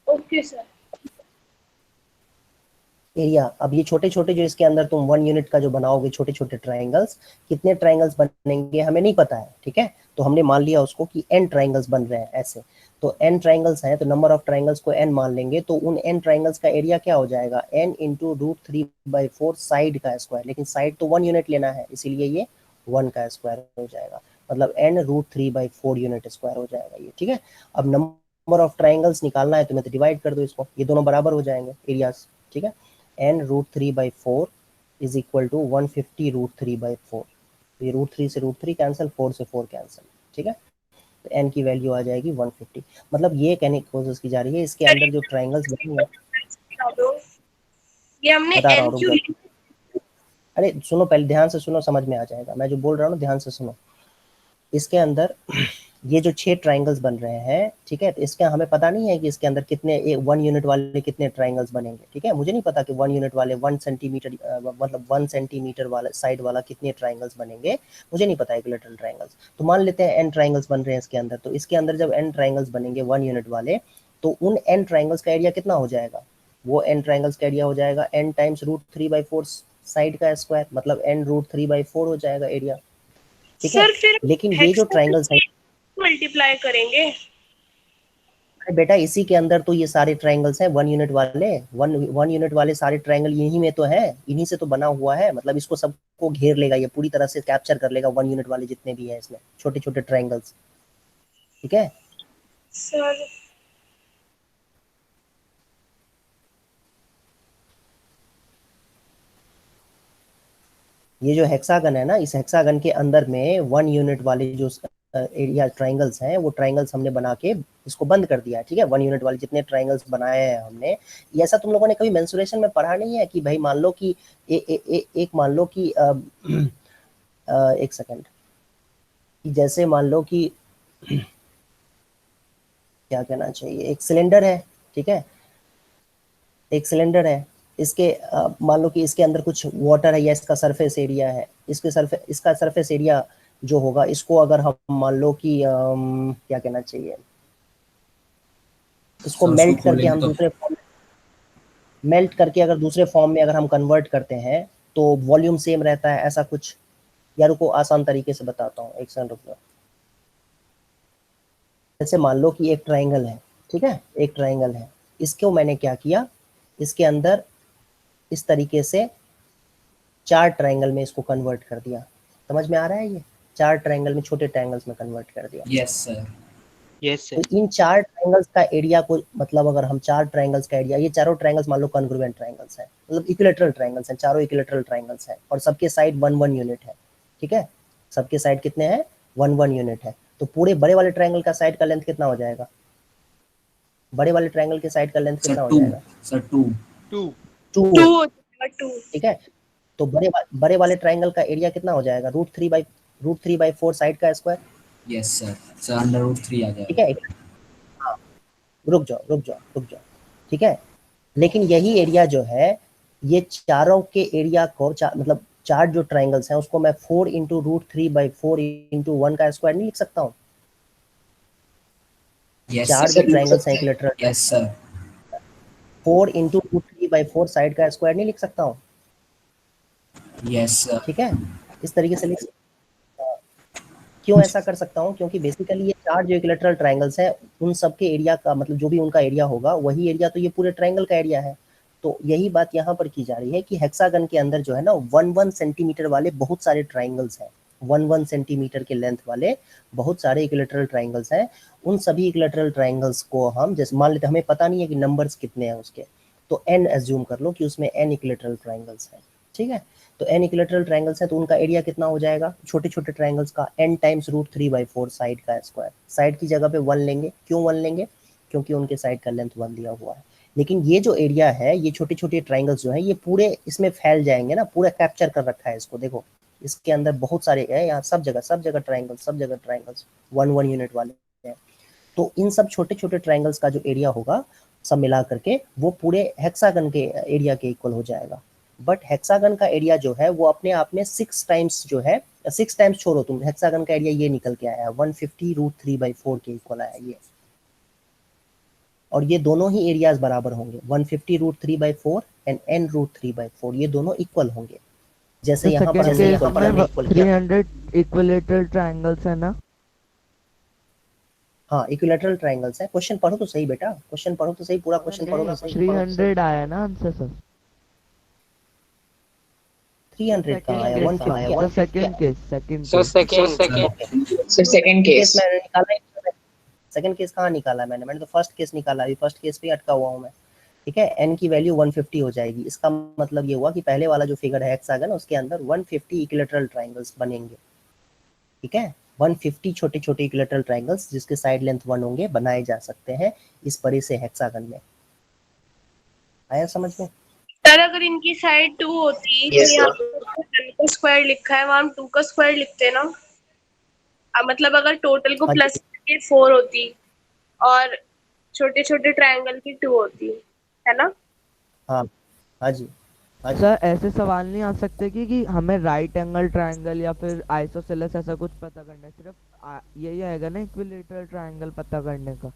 Okay sir. एरिया, अब ये छोटे छोटे जो इसके अंदर तुम 1 यूनिट का जो बनाओगे छोटे छोटे ट्रायंगल्स, कितने ट्रायंगल्स बनेंगे हमें नहीं पता है। ठीक है, तो हमने मान लिया उसको कि n ट्रायंगल्स बन रहे हैं ऐसे। तो n ट्रायंगल्स हैं तो नंबर ऑफ ट्रायंगल्स को n मान लेंगे, तो उन n ट्रायंगल्स का एरिया क्या हो जाएगा, n इंटू √3/4 साइड का स्क्वायर। लेकिन साइड तो 1 यूनिट लेना है, इसीलिए ये 1 का स्क्वायर हो जाएगा, मतलब n √3/4 यूनिट स्क्वायर हो जाएगा ये। ठीक है, अब नंबर ऑफ ट्रायंगल्स निकालना है तुम्हें, तो डिवाइड कर दो इसको, ये दोनों बराबर हो जाएंगे एरियाज। ठीक है, n √3/4 इज इक्वल टू 150 √3/4। ये √3 से √3 कैंसिल, 4 से 4 कैंसिल। ठीक है, तो n की वैल्यू आ जाएगी 150। मतलब ये कहने की कोशिश की जा रही है इसके अंदर जो ट्रायंगल्स बनेंगे, ये हमने बता रहा एन हूँ रुक क्यों जाओ, अरे सुनो पहले ध्यान से सुनो, समझ में आ जाएगा मैं जो बोल रहा हूँ ना, ध्यान से सुनो। इसके अंदर ये जो 6 ट्रायंगल्स बन रहे हैं, ठीक है, तो इसका हमें पता नहीं है कि इसके अंदर कितने 1 यूनिट वाले कितने ट्रायंगल्स बनेंगे। ठीक है, मुझे नहीं पता कि 1 यूनिट वाले 1 सेंटीमीटर मतलब 1 सेंटीमीटर वाला साइड वाला कितने ट्रायंगल्स बनेंगे, मुझे नहीं पता इक्विलेटरल ट्रायंगल्स। तो मान लेते हैं n ट्रायंगल्स बन रहे हैं इसके अंदर, तो इसके अंदर जब n ट्रायंगल्स बनेंगे 1 यूनिट वाले, तो उन n ट्रायंगल्स का एरिया कितना हो जाएगा, वो n ट्रायंगल्स का एरिया हो जाएगा n टाइम्स √3/4 साइड का स्क्वायर, मतलब n √3/4 हो जाएगा एरिया। ठीक है, सर फिर लेकिन ये जो हेक्सागन ट्रायंगल्स है, मल्टीप्लाई करेंगे? अरे बेटा इसी के अंदर तो ये सारे ट्रायंगल्स हैं 1 यूनिट वाले, 1 यूनिट वाले सारे ट्रायंगल यही में तो है, इन्हीं से तो बना हुआ है। मतलब इसको सबको घेर लेगा, ये पूरी तरह से कैप्चर कर लेगा 1 यूनिट वाले जितने भी हैं इसमें छोटे छोटे ट्रायंगल्स। ठीक है, सर ये जो हेक्सागन है ना, इस हेक्सागन के अंदर में 1 यूनिट वाले जो एरिया ट्राइंगल्स हैं वो ट्राइंगल्स हमने बना के इसको बंद कर दिया है, ठीक है। 1 यूनिट वाले जितने ट्राइंगल्स बनाए हैं हमने, ये ऐसा तुम लोगों ने कभी मेंसुरेशन में पढ़ा नहीं है कि भाई मान लो कि एक मान लो कि एक सेकंड, जैसे मान लो कि क्या कहना चाहिए, एक सिलेंडर है, ठीक है, एक सिलेंडर है, इसके मान लो कि इसके अंदर कुछ वाटर है या इसका सरफेस एरिया है, इसका सरफेस एरिया जो होगा, इसको अगर हम मान लो कि क्या कहना चाहिए, इसको सर, मेल्ट उसको करके हम खोलेंगे तो दूसरे फॉर्म मेल्ट करके अगर दूसरे फॉर्म में अगर हम कन्वर्ट करते हैं तो वॉल्यूम सेम रहता है, ऐसा कुछ। या रुको आसान तरीके से बताता हूँ, एक सेकंड रुको। जैसे मान लो कि एक ट्राइंगल है, ठीक है, एक ट्राइंगल है, इसको मैंने क्या किया, इसके अंदर इस तरीके से 4 ट्राइंगल में इसको कन्वर्ट कर दिया। समझ में आ रहा है? ये 4 ट्राइंगल में, छोटे ट्राइंगल्स में कन्वर्ट कर दिया। Yes sir. यस तो सर। इन 4 ट्राइंगल्स का एरिया को, मतलब अगर हम 4 ट्राइंगल्स का एरिया, ये चारों ट्राइंगल्स मान लो कॉन्ग्रुएंट ट्राइंगल्स हैं, मतलब इक्विलैटरल ट्राइंगल्स हैं, चारों इक्विलैटरल ट्राइंगल्स हैं और सबके साइड 1 1 यूनिट है, ठीक है, सबके साइड कितने हैं, 1 1 यूनिट है। तो पूरे बड़े वाले ट्राइंगल का साइड का लेंथ कितना हो जाएगा? बड़े वाले ट्राइंगल के साइड का लेंथ सर कितना हो 2 जाएगा? सर 2 2 2, 2 ठीक है। तो बड़े वाले ट्राइंगल का एरिया कितना हो जाएगा? √3/4 साइड का स्क्वायर, यस सर। सर √3 आ ठीक जाएगा। है। हाँ, रुक जाओ, ठीक है। लेकिन यही एरिया जो है, ये चारों के एरिया को मतलब 4 जो ट्राइंगल्स हैं उसको मैं 4 इंटू √3/4 इंटू 1 का स्क्वायर नहीं लिख सकता हूँ? यस 4 जो सर लिख ट्राइंगल्स हैं सकते हैं। Equilateral, yes sir. 4 into √3/4 side का स्क्वायर नहीं लिख सकता हूँ? Yes sir. ठीक है, इस तरीके से लिख सकता हूँ। क्यों ऐसा कर सकता हूँ? क्योंकि बेसिकली ये 4 जो इक्विलैटरल ट्राइंगल्स हैं उन सब के एरिया का मतलब जो भी उनका एरिया होगा वही एरिया तो ये पूरे ट्राइंगल का एरिया है। तो यही बात यहाँ पर की जा रही है कि हेक्सागन के अंदर जो है ना 1 1 सेंटीमीटर वाले बहुत सारे ट्राइंगल्स हैं, 1 1 सेंटीमीटर के लेंथ वाले बहुत सारे इक्विलैटरल ट्राइंगल्स हैं। उन सभी इक्विलैटरल ट्राइंगल्स को हम जैसे मान लेते हैं, हमें पता नहीं है कि नंबर्स कितने हैं उसके, तो n एज्यूम कर लो कि उसमें n इक्विलैटरल ट्राइंगल्स हैं, ठीक है। तो n इक्विलैटरल ट्राइंगल्स हैं तो उनका एरिया कितना हो जाएगा छोटे छोटे ट्राइंगल्स का? n टाइम्स √3/4 साइड का स्क्वायर। साइड की जगह पे 1 लेंगे, क्यों 1 लेंगे? क्योंकि उनके साइड का लेंथ 1 दिया हुआ है। लेकिन ये जो एरिया है, ये छोटे छोटे ट्राइंगल्स जो है ये पूरे इसमें फैल जाएंगे ना, पूरा कैप्चर कर रखा है इसको। देखो इसके अंदर बहुत सारे है, यहाँ सब जगह ट्राइंगल्स, सब जगह ट्राइंगल्स 1 1 यूनिट वाले हैं। तो इन सब छोटे छोटे ट्राइंगल्स का जो एरिया होगा सब मिला करके वो पूरे हेक्सागन के एरिया के इक्वल हो जाएगा। बट हेक्सागन का एरिया जो है वो अपने आप में 6 टाइम्स जो है, 6 टाइम्स छोड़ो तुम, हेक्सागन का एरिया ये निकल के आया है 150 √3/4 के इक्वल आया ये। और ये दोनों ही एरियाज बराबर होंगे, 150 √3/4 एंड n √3/4, ये दोनों इक्वल होंगे। जैसे तो यहाँ पर सेकंड हमने केस यहाँ पर हमने में इक्वल किया। 300 इक्विलेटरल ट्रायंगल्स है ना? हाँ इक्विलैटरल ट्राइंगल्स है। क्वेश्चन पढ़ो तो सही बेटा, क्वेश्चन पढ़ो तो सही, पूरा क्वेश्चन पढ़ो तो सही। 300 आया ना आंसर सर? 300 कहाँ आया? 150 second case, second sir case. Second sir second case case मैंने निकाला ही नहीं। सेकंड केस कहाँ निकाला मैंने तो फर्स्ट केस निकाला, अभी फर्स्ट केस पे अटका हुआ हूँ मैं, ठीक है। n की वैल्यू 150 हो जाएगी, इसका मतलब ये हुआ कि पहले वाला जो फिगर है हेक्सागन उसके अंदर 150 इक्विलैटरल ट्राइंगल्स बनेंगे, ठीक है। 150 छोटे छोटे इक्विलैटरल ट्राइंगल्स जिसके साइड लेंथ 1 होंगे बनाए जा सकते हैं इस बड़े से हेक्सागन में। आया समझ में? सर अगर इनकी साइड 2 होती तो यस यहाँ सर। पे 10 का स्क्वायर लिखा है, वहाँ हम 2 का स्क्वायर लिखते ना। मतलब अगर टोटल को हाँ प्लस जी, करके 4 होती और छोटे छोटे ट्रायंगल की 2 होती, है ना? हाँ हाँ जी, हाँ जी। सर ऐसे सवाल नहीं आ सकते कि हमें राइट एंगल ट्रायंगल या फिर आइसोसेलेस ऐसा कुछ पता करना है, सिर्फ यही आएगा ना इक्विलेटरल ट्रायंगल पता करने का?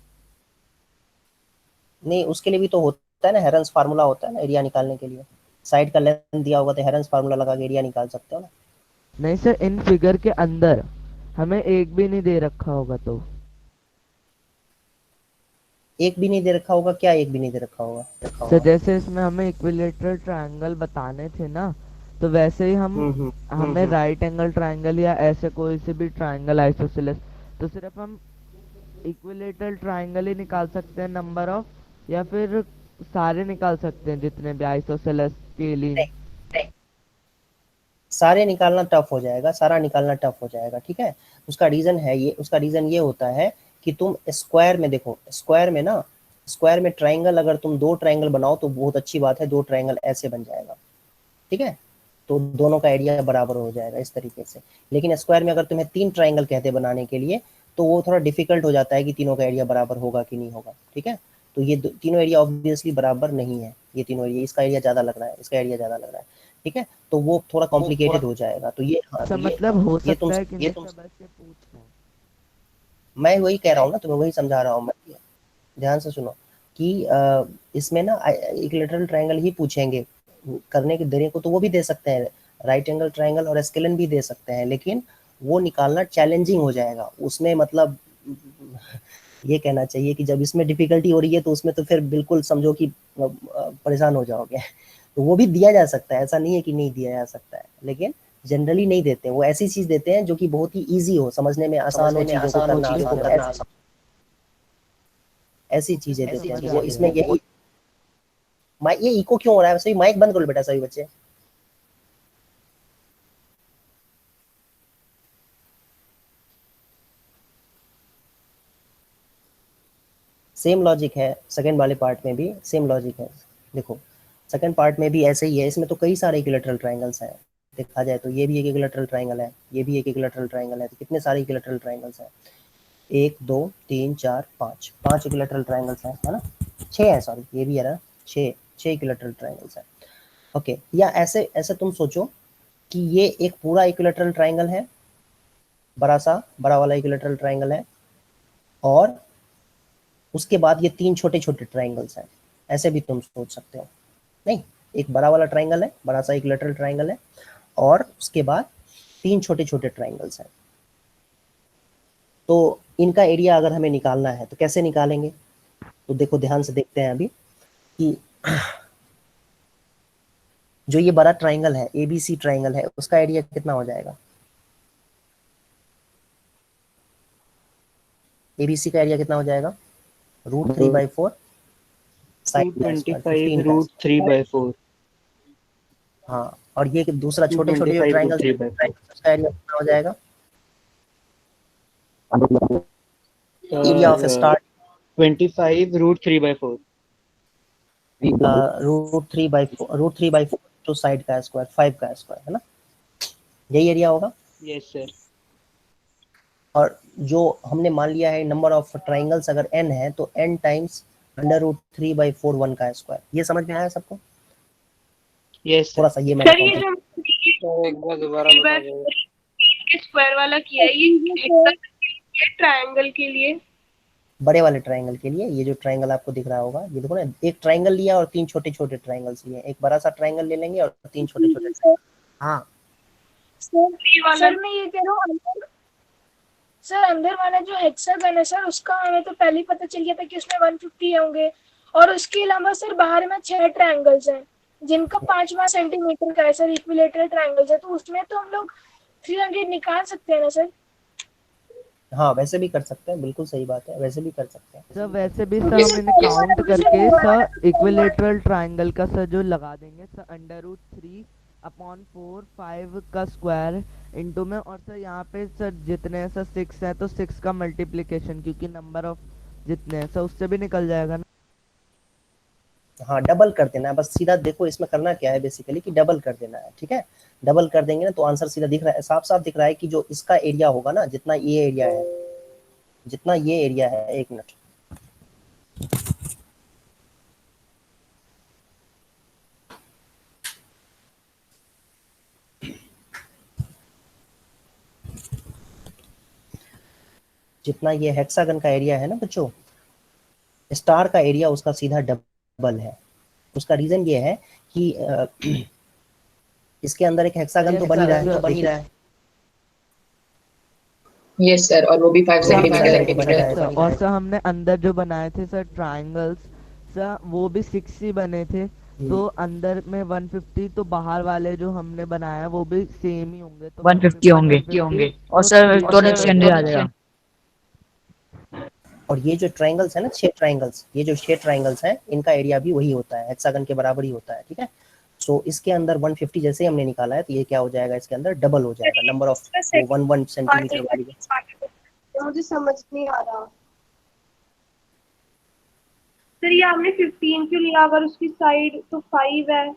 नहीं उसके लिए भी तो होता है ना, हेरन्स फार्मूला होता है ना एरिया निकालने के लिए। साइड का लेंथ दिया होगा तो हेरन्स फार्मूला लगा के एरिया निकाल सकते हो ना। नहीं सर, इन फिगर के अंदर हमें एक भी नहीं दे रखा होगा तो? एक भी नहीं दे रखा होगा? क्या एक भी नहीं दे रखा होगा? सर जैसे इसमें हमें इक्विलेटरल ट्रायंगल बताने थे ना, तो वैसे ही हम्म। हमें राइट एंगल ट्रायंगल या ऐसे कोई से भी ट्रायंगल आइसोसेलेस, तो सिर्फ हम इक्विलेटरल ट्रायंगल ही निकाल सकते हैं नंबर ऑफ, या फिर सारे निकाल सकते हैं जितने भी आइसोसेलेस के लिए? सारे निकालना टफ हो जाएगा, सारा निकालना टफ हो जाएगा, ठीक है। उसका रीजन ये होता है कि तुम स्क्वायर में देखो, स्क्वायर में ट्राइंगल, अगर तुम 2 ट्राइंगल बनाओ तो बहुत अच्छी बात है, 2 ट्राइंगल ऐसे बन जाएगा, ठीक है, तो दोनों का एरिया बराबर हो जाएगा इस तरीके से। लेकिन स्क्वायर में अगर तुम्हें 3 ट्राइंगल कहते बनाने के लिए, तो वो थोड़ा डिफिकल्ट हो जाता है कि तीनों का एरिया बराबर होगा कि नहीं होगा, ठीक है। तो ये तीनों एरिया ऑब्वियसली बराबर नहीं है, ये तीनों एरिया, इसका एरिया ज़्यादा लग रहा है, इसका एरिया ज़्यादा लग रहा है, ठीक है, तो वो थोड़ा कॉम्प्लिकेटेड हो जाएगा। तो ये अच्छा, मतलब हो ये तुम सकता है कि ये मैं तुम सब ऐसे पूछ रहा हूँ। मैं वही कह रहा हूँ ना, तुम्हें वही समझा रहा हूँ मैं, ध्यान से सुनो कि इसमें ना इक्विलैटरल ट्रायंगल ही पूछेंगे, करने के देने को तो वो भी दे सकते हैं, राइट एंगल ट्रायंगल और स्केलन भी दे सकते हैं, लेकिन वो निकालना चैलेंजिंग हो जाएगा उसमें। मतलब ये कहना चाहिए कि जब इसमें डिफिकल्टी हो रही है तो उसमें तो फिर बिल्कुल समझो कि परेशान हो जाओगे। तो वो भी दिया जा सकता है, ऐसा नहीं है कि नहीं दिया जा सकता है, लेकिन जनरली नहीं देते, वो ऐसी चीज देते हैं जो कि बहुत ही इजी हो, समझने में आसान हो, चीजों को करना, ऐसी चीजें देते हैं। वो इसमें यही ये इको क्यों हो रहा है? सभी माइक बंद करो बेटा, सभी बच्चे। सेम लॉजिक है सेकंड वाले पार्ट में भी, सेम लॉजिक है। देखो सेकंड पार्ट में भी ऐसे ही है, इसमें तो कई सारे इक्विलैटरल ट्रायंगल्स हैं, देखा जाए तो ये भी एक इक्विलैटरल ट्रायंगल है, ये भी एक इक्विलैटरल ट्रायंगल है, तो कितने सारे इक्विलैटरल ट्रायंगल्स हैं? 1 2 3 4 5 5 इक्विलैटरल ट्रायंगल्स हैं, है ना? 6 है, सॉरी ये भी है ना, 6 इक्विलैटरल ट्रायंगल्स हैं। ओके, या ऐसे ऐसे तुम सोचो कि ये एक पूरा इक्विलैटरल ट्रायंगल है, बड़ा वाला इक्विलैटरल ट्रायंगल है, और उसके बाद ये 3 छोटे छोटे ट्रायंगल्स हैं, ऐसे भी तुम सोच सकते हो। नहीं, एक बड़ा वाला ट्रायंगल है, बड़ा सा इक्विलैटरल ट्रायंगल है, और उसके बाद 3 छोटे छोटे ट्रायंगल्स हैं। तो इनका एरिया अगर हमें निकालना है तो कैसे निकालेंगे? तो देखो ध्यान से देखते हैं अभी कि जो ये बड़ा ट्रायंगल है, एबीसी ट्रायंगल है, उसका एरिया कितना हो जाएगा? एबीसी का एरिया कितना हो जाएगा? √3/4 साइन का स्क्वायर 15 का √3/4। हाँ, और ये दूसरा छोटे छोटे जो ट्रायंगल उसका एरिया कितना हो जाएगा? Area of star 25 √3/4। √3/4 तो साइड का स्क्वायर 5 का स्क्वायर, है ना? यही एरिया होगा। Yes sir. और जो हमने मान लिया है नंबर ऑफ ट्राइंगल्स अगर n है तो n टाइम्स √3/4 1 का स्क्वायर। ये समझ में आया सबको? यस थोड़ा सा ये मैं सर, ये जो एक बार दोबारा बता दो। स्क्वायर वाला किया है, ये ट्रायंगल के लिए, बड़े वाले ट्रायंगल के लिए, ये जो ट्रायंगल आपको दिख रहा होगा, ये देखो ना, एक ट्रायंगल लिया और 3 छोटे छोटे ट्रायंगल्स लिए, एक बड़ा सा ट्रायंगल ले लेंगे और 3 छोटे छोटे। हाँ सर मैं ये कह रहा हूँ, सर अंदर वाला जो हेक्सागन है सर, उसका हमें तो पहले ही पता चल गया था कि उसमें 150 होंगे, और उसके अलावा सर बाहर में 6 ट्रायंगल्स हैं जिनका 5 सेंटीमीटर का है सर, इक्विलैटरल ट्रायंगल्स है, तो उसमें तो हम लोग 300 निकाल सकते हैं ना सर? हाँ, वैसे भी कर सकते हैं, बिल्कुल सही बात है, वैसे भी कर सकते हैं सर वैसे भी सर हम इन्हें काउंट करके सर इक्विलैटरल ट्रायंगल का सर जो लगा देंगे सर √3/4 5 का स्क्वायर इनटू में, और सर यहाँ पे सर जितने सर 6 है तो 6 का मल्टीप्लिकेशन, क्योंकि नंबर ऑफ जितने हैं सर उससे भी निकल जाएगा ना। हाँ, डबल कर देना है बस, सीधा देखो इसमें करना क्या है बेसिकली कि डबल कर देना है, ठीक है। डबल कर देंगे ना तो आंसर सीधा दिख रहा है, साफ साफ दिख रहा है कि जो इसका एरिया होगा ना, जितना ये एरिया है, जितना ये एरिया है, 1 मिनट, जितना ये हेक्सागन का एरिया है ना बच्चों, स्टार का एरिया उसका सीधा डबल है। उसका रीजन ये है कि इसके अंदर एक हेक्सागन तो बन ही रहा है, यस सर, और वो भी 5 सेंटीमीटर। और सर हमने अंदर जो बनाए थे सर ट्रायंगल्स सर, वो भी 6 ही बने थे, तो अंदर में 150, तो बाहर वाले जो हमने बनाया वो भी सेम ही होंगे, तो 150 होंगे और सर टोटल 300 आ जाएगा। और ये जो ट्रायंगल्स है ना, 6 ट्रायंगल्स, ये जो 6 ट्रायंगल्स हैं, इनका एरिया भी वही होता है, हेक्सागन के बराबर ही होता है, ठीक है। सो इसके अंदर 150 जैसे ही हमने निकाला है तो ये क्या हो जाएगा, इसके अंदर डबल हो जाएगा नंबर ऑफ 1 सेंटीमीटर वाली। मुझे समझ नहीं आ रहा सर, ये आपने 15 क्यों लिया अगर उसकी साइड तो 5 है।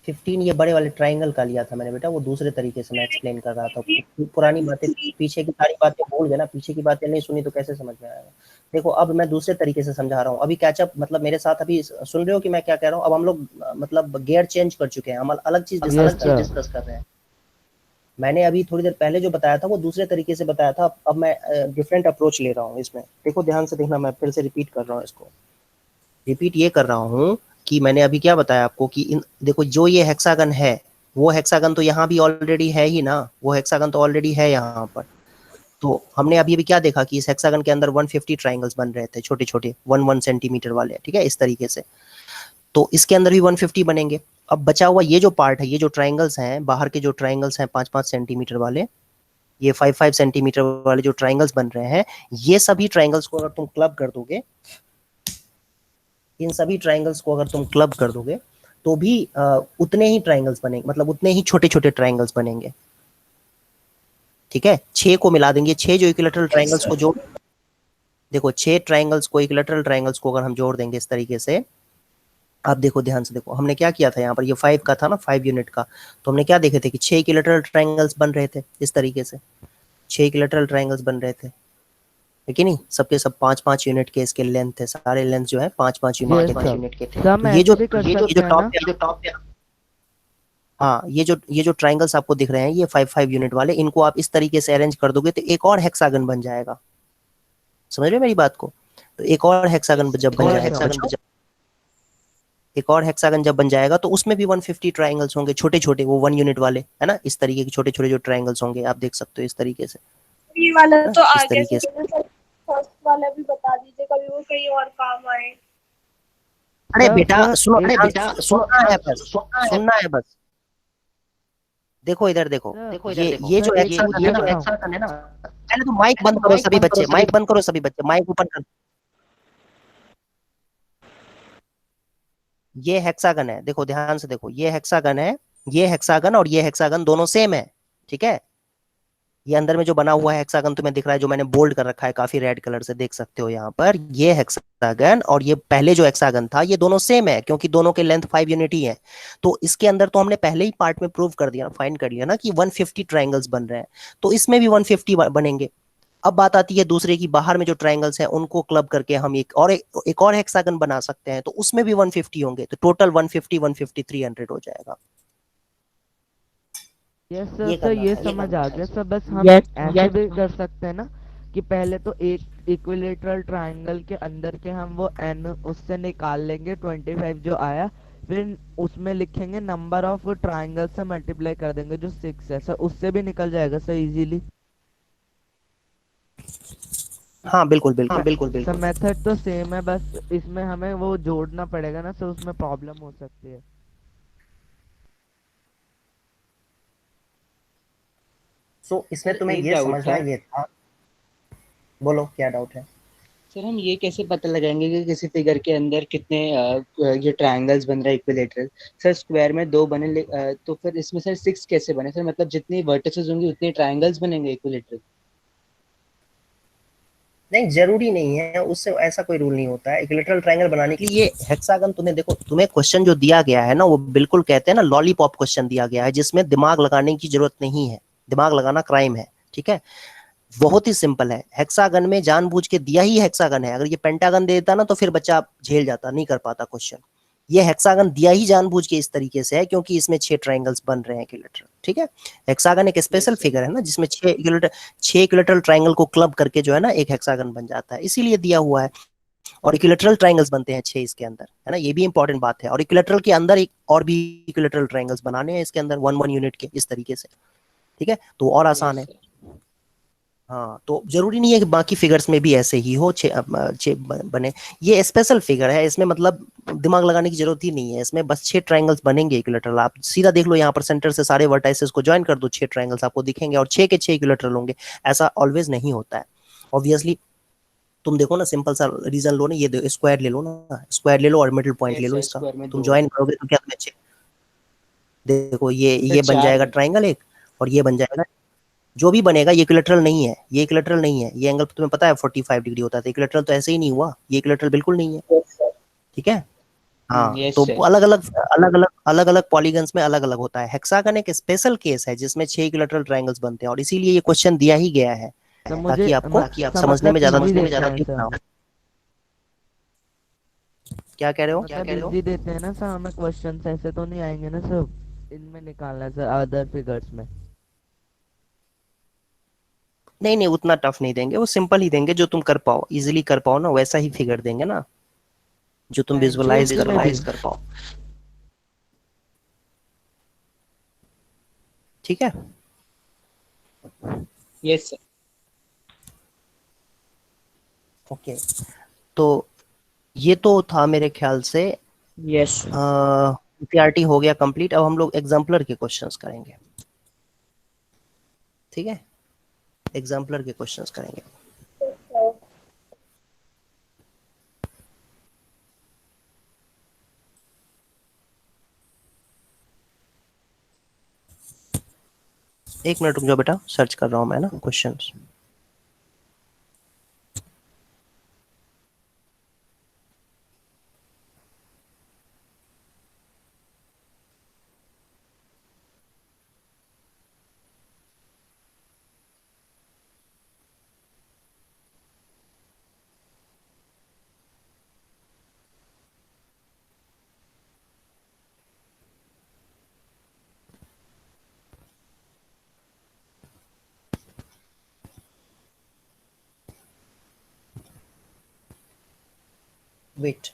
15 ये बड़े वाले ट्राइंगल का लिया था मैंने बेटा, वो दूसरे तरीके से मैं एक्सप्लेन कर रहा था। पुरानी बातें, पीछे की सारी बातें भूल गए ना, पीछे की बातें नहीं सुनी तो कैसे समझ में आएगा। देखो अब मैं दूसरे तरीके से समझा रहा हूँ, अभी कैचअप मतलब मेरे साथ अभी सुन रहे हो कि मैं क्या कह रहा हूँ। अब हम लोग मतलब गियर चेंज कर चुके हैं, हम अलग चीज डिस्कस कर रहे हैं। मैंने अभी थोड़ी देर पहले जो बताया था वो दूसरे तरीके से बताया था, अब मैं डिफरेंट अप्रोच ले रहा हूँ इसमें। देखो ध्यान से देखना, मैं फिर से रिपीट कर रहा हूँ इसको। रिपीट ये कर रहा हूँ कि मैंने अभी क्या बताया आपको कि इन देखो जो ये हेक्सागन है, वो हेक्सागन तो यहाँ भी ऑलरेडी है ही ना, वो हेक्सागन तो ऑलरेडी है यहाँ पर। तो हमने अभी क्या देखा कि इस हेक्सागन के अंदर 150 ट्राइंगल्स बन रहे थे, छोटे छोटे 1 सेंटीमीटर वाले, ठीक है, इस तरीके से। तो इसके अंदर भी 150 बनेंगे। अब बचा हुआ ये जो पार्ट है, ये जो ट्राइंगल्स हैं, बाहर के जो ट्राइंगल्स हैं 5-5 सेंटीमीटर वाले, ये 5-5 सेंटीमीटर वाले जो ट्राइंगल्स बन रहे हैं, ये सभी ट्राइंगल्स को अगर तुम क्लब कर दोगे, इन सभी ट्राइंगल्स को अगर तुम क्लब कर दोगे तो भी उतने ही ट्राइंगल्स बनेंगे, मतलब उतने ही छोटे छोटे ट्राइंगल्स बनेंगे। ठीक है, 6 को मिला देंगे, 6 जो इक्विलैटरल ट्राइंगल्स को जोड़, देखो 6 ट्राइंगल्स को, इक्विलैटरल ट्राइंगल्स को अगर हम जोड़ देंगे इस तरीके से, आप देखो ध्यान से देखो, हमने क्या किया था यहाँ पर, ये 5 का था ना, 5 यूनिट का, तो हमने क्या देखे थे कि 6 इक्विलैटरल ट्राइंगल्स बन रहे थे इस तरीके से, 6 इक्विलैटरल ट्राइंगल्स बन रहे थे, है कि नहीं। सबके सब 5-5 यूनिट के इसके लेंथ थे, सारे लेंथ जो है 5-5 यूनिट के थे। तो ये जो टॉप पे, हाँ, ये जो ट्राइंगल्स आपको दिख रहे हैं, ये 5-5 यूनिट वाले, इनको आप इस तरीके से अरेंज कर दोगे तो एक और हेक्सागन बन जाएगा। समझ रहे हो मेरी बात को। तो एक और हेक्सागन जब बन जाएगा, एक और हेक्सागन जब बन जाएगा तो उसमें भी 150 ट्राइंगल्स होंगे, छोटे छोटे, वो 1 यूनिट वाले, है ना, इस तरीके के छोटे छोटे जो ट्राइंगल्स होंगे, आप देख सकते हो इस तरीके से। ये वाला तो इस आगे तरीके से। फर्स्ट वाला भी बता दीजिए, कभी वो कहीं और काम आए। अरे बेटा सुनो, सुनना है बस। देखो इधर देखो, ये जो हेक्सागन है ना, पहले तो माइक बंद करो सभी बच्चे, माइक बंद करो सभी बच्चे, माइक ओपन कर। ये हेक्सागन है, देखो ध्यान से देखो, ये हेक्सागन है, ये हेक्सागन और ये हेक्सागन दोनों सेम है, ठीक है। ये अंदर में जो बना हुआ है हेक्सागन तुम्हें दिख रहा है, जो मैंने बोल्ड कर रखा है काफी रेड कलर से, देख सकते हो यहाँ पर, ये हेक्सागन और ये पहले जो हेक्सागन था, ये दोनों सेम है, क्योंकि दोनों के लेंथ 5 यूनिट ही है। तो इसके अंदर तो हमने पहले ही पार्ट में प्रूव कर दिया, फाइंड कर लिया ना कि 150 ट्राइंगल्स बन रहे हैं, तो इसमें भी 150 बनेंगे। अब बात आती है दूसरे की, बाहर में जो ट्राइंगल्स हैं उनको क्लब करके हम एक और हेक्सागन बना सकते हैं, तो उसमें भी 150 होंगे, तो टोटल 150 300 हो जाएगा। यस सर, ये समझ आ गया सर। बस हम ऐसे भी कर सकते हैं ना कि पहले तो एक इक्विलेटरल ट्रायंगल के अंदर के हम वो n उससे निकाल लेंगे 25 जो आया, फिर उसमें लिखेंगे नंबर ऑफ ट्रायंगल से मल्टीप्लाई कर देंगे जो 6 है सर, उससे भी निकल जाएगा सर इजीली। हाँ बिल्कुल सर मेथड तो सेम है, बस इसमें हमें वो जोड़ना पड़ेगा ना सर, उसमें प्रॉब्लम हो सकती है। सो इसमें तुम्हें एक ये doubt समझना था। ये था, बोलो क्या डाउट है। सर हम ये कैसे पता लगाएंगे कि किसी फिगर के अंदर कितने ये ट्रायंगल्स बन रहे हैं इक्विलेटरल। सर स्क्वायर में 2 बने, तो फिर इसमें सर 6 कैसे बने सर, मतलब जितनी वर्टिसेस होंगी उतने ट्रायंगल्स बनेंगे इक्विलेटरल। नहीं, जरूरी नहीं है, उससे ऐसा कोई रूल नहीं होता है। इक्विलेटरल ट्रायंगल बनाने के लिए ये हेक्सागन तुम्हें देखो, तुम्हें क्वेश्चन जो दिया गया है ना, वो बिल्कुल कहते हैं ना लॉलीपॉप क्वेश्चन दिया गया है, जिसमें दिमाग लगाने की जरूरत नहीं है, दिमाग लगाना क्राइम है, ठीक है। बहुत ही सिंपल है, हेक्सागन में जानबूझ के दिया ही हेक्सागन है, अगर ये पेंटागन दे देता ना तो फिर बच्चा झेल जाता, नहीं कर पाता क्वेश्चन। ये हेक्सागन दिया ही जानबूझ के इस तरीके से है क्योंकि इसमें 6 ट्रायंगल्स बन रहे हैं इक्विलेटरल, ठीक है। हेक्सागन एक स्पेशल फिगर है ना, जिसमें 6 इक्विलेटरल ट्रायंगल को क्लब करके जो है ना एक हेक्सागन बन जाता है, इसीलिए दिया हुआ है। और इक्विलेटरल ट्रायंगल्स बनते हैं 6 इसके अंदर, है ना, ये भी इंपॉर्टेंट बात है। और इक्विलेटरल के अंदर एक और भी इक्विलेटरल ट्रायंगल्स बनाने हैं इसके अंदर 1 यूनिट के, इस तरीके से, ठीक है, तो और आसान है। हाँ, तो जरूरी नहीं है कि बाकी फिगर्स में भी ऐसे ही हो, 6 बने। ये स्पेशल फिगर है, इसमें मतलब दिमाग लगाने की जरूरत ही नहीं है, इसमें बस 6 ट्रायंगल्स बनेंगे इक्विलेटरल। आप सीधा देख लो यहाँ पर, सेंटर से सारे वर्टाइसेस को ज्वाइन कर दो, 6 ट्रायंगल्स आपको दिखेंगे और 6 के 6 इक्विलेटरल होंगे। ऐसा ऑलवेज नहीं होता है ऑब्वियसली। तुम देखो ना, सिंपल सा रीजन लो ना, ये स्क्वायर ले लो ना, स्क्वायर ले लो और मिडिल पॉइंट ले लो इसका, स्क्वायर में तुम 2 ज्वाइन करोगे तो क्या तुम्हें अच्छे, देखो ये बन 4 जाएगा ट्राइंगल एक, और ये बन जाएगा, जो भी बनेगा ये इक्विलैटरल नहीं है, ये इक्विलैटरल नहीं है, ये एंगल तुम्हें पता है 45 डिग्री होता है, इक्विलैटरल तो ऐसे ही नहीं हुआ, ये इक्विलैटरल बिल्कुल नहीं है, ठीक है। हाँ, यस तो सर। अलग अलग पॉलीगन्स में अलग अलग होता है। हेक्सागन एक स्पेशल केस है जिसमें 6 इक्विलैटरल ट्रायंगल्स बनते हैं, और इसीलिए ये क्वेश्चन दिया ही गया है तो मुझे ताकि आपको समझने में ज्यादा दिक्कत ना हो। क्या कह रहे हो? मतलब इजी देते हैं ना सर हमें क्वेश्चन, ऐसे तो नहीं आएंगे ना सर इनमें निकालना सर अदर फिगर्स में। नहीं नहीं, उतना टफ नहीं देंगे, वो सिंपल ही देंगे जो तुम कर पाओ, इजीली कर पाओ ना, वैसा ही फिगर देंगे ना जो तुम विजुअलाइज कर पाओ। ठीक है, यस सर। ओके। तो ये तो था मेरे ख्याल से यस पीआरटी हो गया कंप्लीट। अब हम लोग एग्जाम्पलर के क्वेश्चंस करेंगे, ठीक है, एग्जाम्पलर के क्वेश्चंस करेंगे। एक मिनट रुक जाओ बेटा, सर्च कर रहा हूं मैं ना क्वेश्चंस। वेट,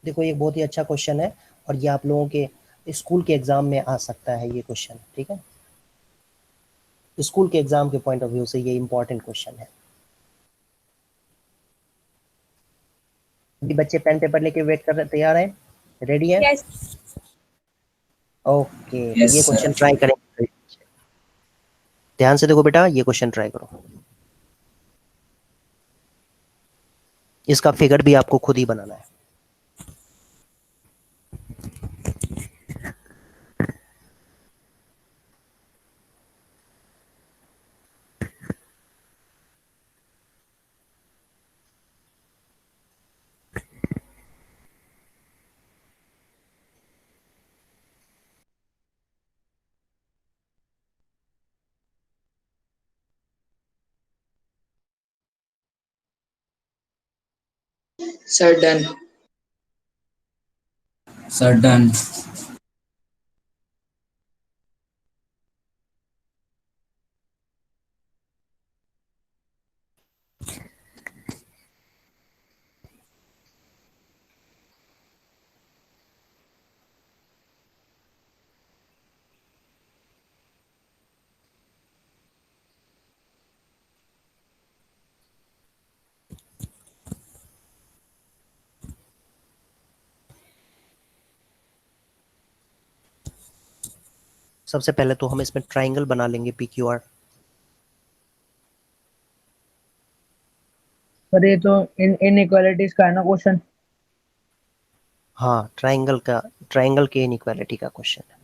देखो ये बहुत ही अच्छा क्वेश्चन है, और ये आप लोगों के स्कूल के एग्जाम में आ सकता है ये क्वेश्चन, ठीक है, स्कूल के एग्जाम के पॉइंट ऑफ व्यू से ये इंपॉर्टेंट क्वेश्चन है। अभी बच्चे पेन पेपर लेके वेट कर रहे, तैयार है, रेडी है? यस ओके, Yes, ये sir. क्वेश्चन ट्राई करेंगे, ध्यान से देखो बेटा, ये क्वेश्चन ट्राई करो, इसका फिगर भी आपको खुद ही बनाना है। Sir done. Sir, done. सबसे पहले तो हम इसमें ट्राइंगल बना लेंगे PQR। सर ये तो इनइक्वालिटीज का है ना क्वेश्चन? हाँ, ट्राइंगल के इनइक्वालिटी का क्वेश्चन है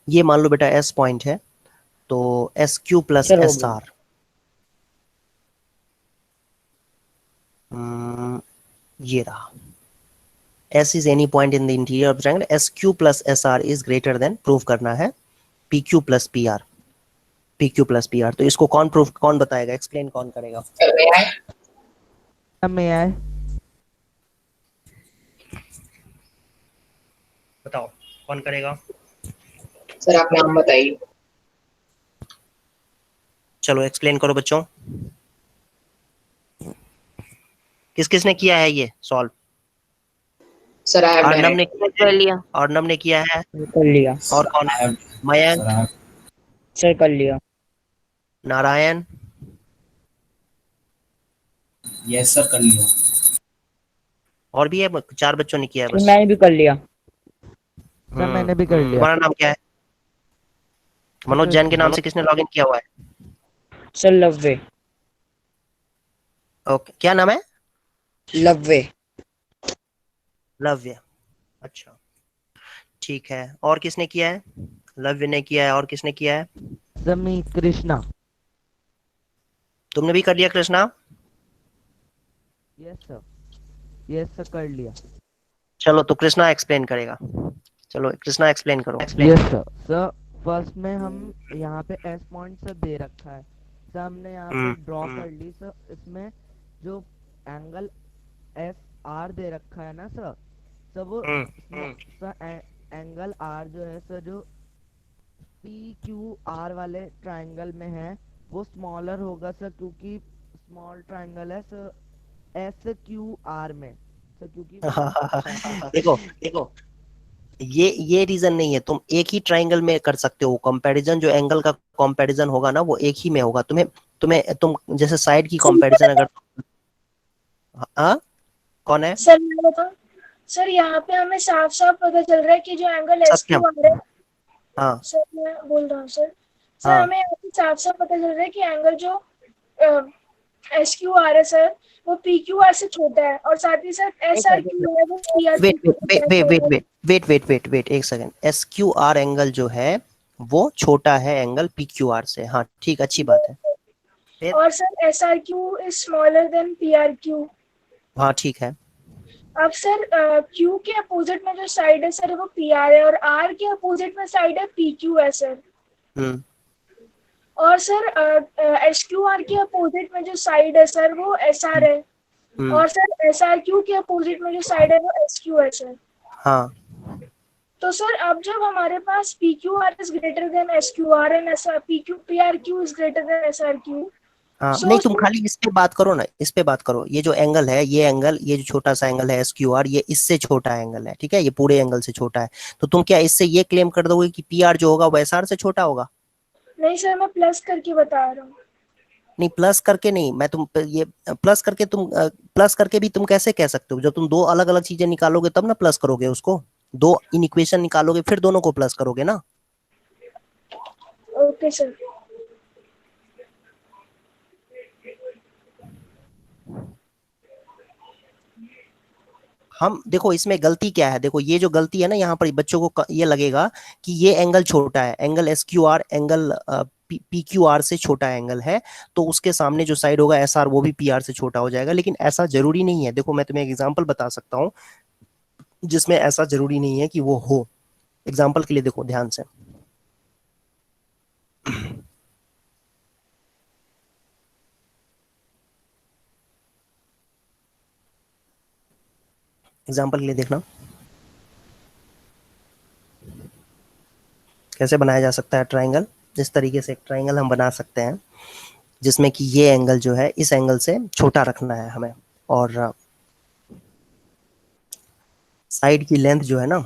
ये। मान लो बेटा S पॉइंट है, तो SQ प्लस SR, ये रहा, S is any point in the interior of the triangle, SQ plus SR is greater than, prove करना है PQ plus PR, PQ plus PR। तो इसको कौन बताएगा, एक्सप्लेन कौन करेगा? में आए बताओ कौन करेगा? सर आप नाम बताइए। चलो एक्सप्लेन करो बच्चों, किस किसने किया है ये solve? Sir I have Arnab done ने इट। कर लिया, अर्नब ने किया है, कर लिया और कौन है? Mayank, Sir, I have- sir, कर लिया। नारायण, yes sir, कर लिया। और भी है, 4 बच्चों ने किया है बस। मैंने भी कर लिया। सर मैंने भी कर लिया। तुम्हारा नाम क्या है? मनोज जैन के नाम से किसने लॉगिन किया हुआ है? सर लव्वे। ओके, क्या नाम है? लव्वे। लव्य। अच्छा, ठीक है। और किसने किया है? लव्य ने किया है, और किसने किया है? समी कृष्णा। तुमने भी कर लिया Krishna? Yes sir, yes sir, कर लिया। चलो तो कृष्णा एक्सप्लेन करेगा। चलो कृष्णा एक्सप्लेन करो। Yes sir. सर फर्स्ट में हम यहाँ पे एस पॉइंट सर दे रखा है सर, हमने यहाँ पे ड्रॉ कर ली सर। इसमें जो एंगल एस आर दे रखा है ना सर, सर वो सर एंगल आर जो है सर, जो पी क्यू आर वाले ट्राइंगल में है वो स्मॉलर होगा सर, क्योंकि स्मॉल ट्राइंगल है सर एस क्यू आर में सर, क्योंकि देखो देखो, ये रीजन नहीं है। तुम एक ही ट्राइंगल में कर सकते हो कंपैरिजन। जो एंगल का कंपैरिजन होगा ना वो एक ही में होगा। तुम जैसे साइड की कंपैरिजन अगर, हाँ कौन है? सर मैं बताऊं, सर यहाँ पे हमें साफ साफ पता चल रहा है कि जो एंगल एस क्यू सत्यम। आ रहा है, हाँ सर मैं बोल रहा हूँ सर, हाँ हमें यहाँ पे साफ साफ पता चल रहा है कि एंगल जो एस क्यू आर है सर, वो पी क्यू आर से छोटा है, और साथ ही साथ एस आर क्यू है वो P R wait Q wait wait wait wait wait wait wait wait एक second. S Q R angle जो है वो छोटा है एंगल पी क्यू आर से। हाँ ठीक, अच्छी बात है। फिर और sir S R Q is smaller than P R Q. हाँ ठीक है। अब सर क्यू के अपोजिट में जो साइड है सर वो पी आर है, और आर के अपोजिट में साइड है पी क्यू है सर। हम्म और सर एस क्यू आर के अपोजिट में जो साइड है सर वो एस आर है, और सर एस आर क्यू के अपोजिट में जो साइड है वो एस क्यू है सर। हाँ तो सर अब जब हमारे पास P Q R is greater than S Q R and S R P R Q is greater than S R Q, हाँ, सो नहीं तुम खाली इस पे बात करो ना, इस पे बात करो। ये जो एंगल है, ये एंगल, ये जो छोटा सा एंगल है एस क्यू आर, ये इससे छोटा एंगल है, ठीक है? ये पूरे एंगल से छोटा है। तो तुम क्या इससे ये क्लेम कर दोगे कि पी आर जो होगा वो एस आर से छोटा होगा? नहीं सर, मैं प्लस करके बता रहा हूँ। नहीं, प्लस करके नहीं। मैं ये प्लस करके भी तुम कैसे कह सकते हो? जब तुम दो अलग अलग चीजें निकालोगे तब ना प्लस करोगे उसको। दो इन इक्वेशन निकालोगे फिर दोनों को प्लस करोगे ना। Okay sir. हम देखो इसमें गलती क्या है। देखो ये जो गलती है ना, यहाँ पर बच्चों को ये लगेगा कि ये एंगल छोटा है, angle S Q R angle P Q are से छोटा एंगल है, तो उसके सामने जो साइड होगा एस आर वो भी पी आर से छोटा हो जाएगा। लेकिन ऐसा जरूरी नहीं है। देखो मैं तुम्हें एक एग्जांपल बता सकता हूँ जिसमें ऐसा जरूरी नहीं है कि वो हो। एग्जांपल के लिए देखो ध्यान से। एग्जांपल के लिए देखना कैसे बनाया जा सकता है ट्राइंगल। इस तरीके से एक ट्राइंगल हम बना सकते हैं जिसमें कि ये एंगल जो है इस एंगल से छोटा रखना है हमें, और साइड की लेंथ जो है ना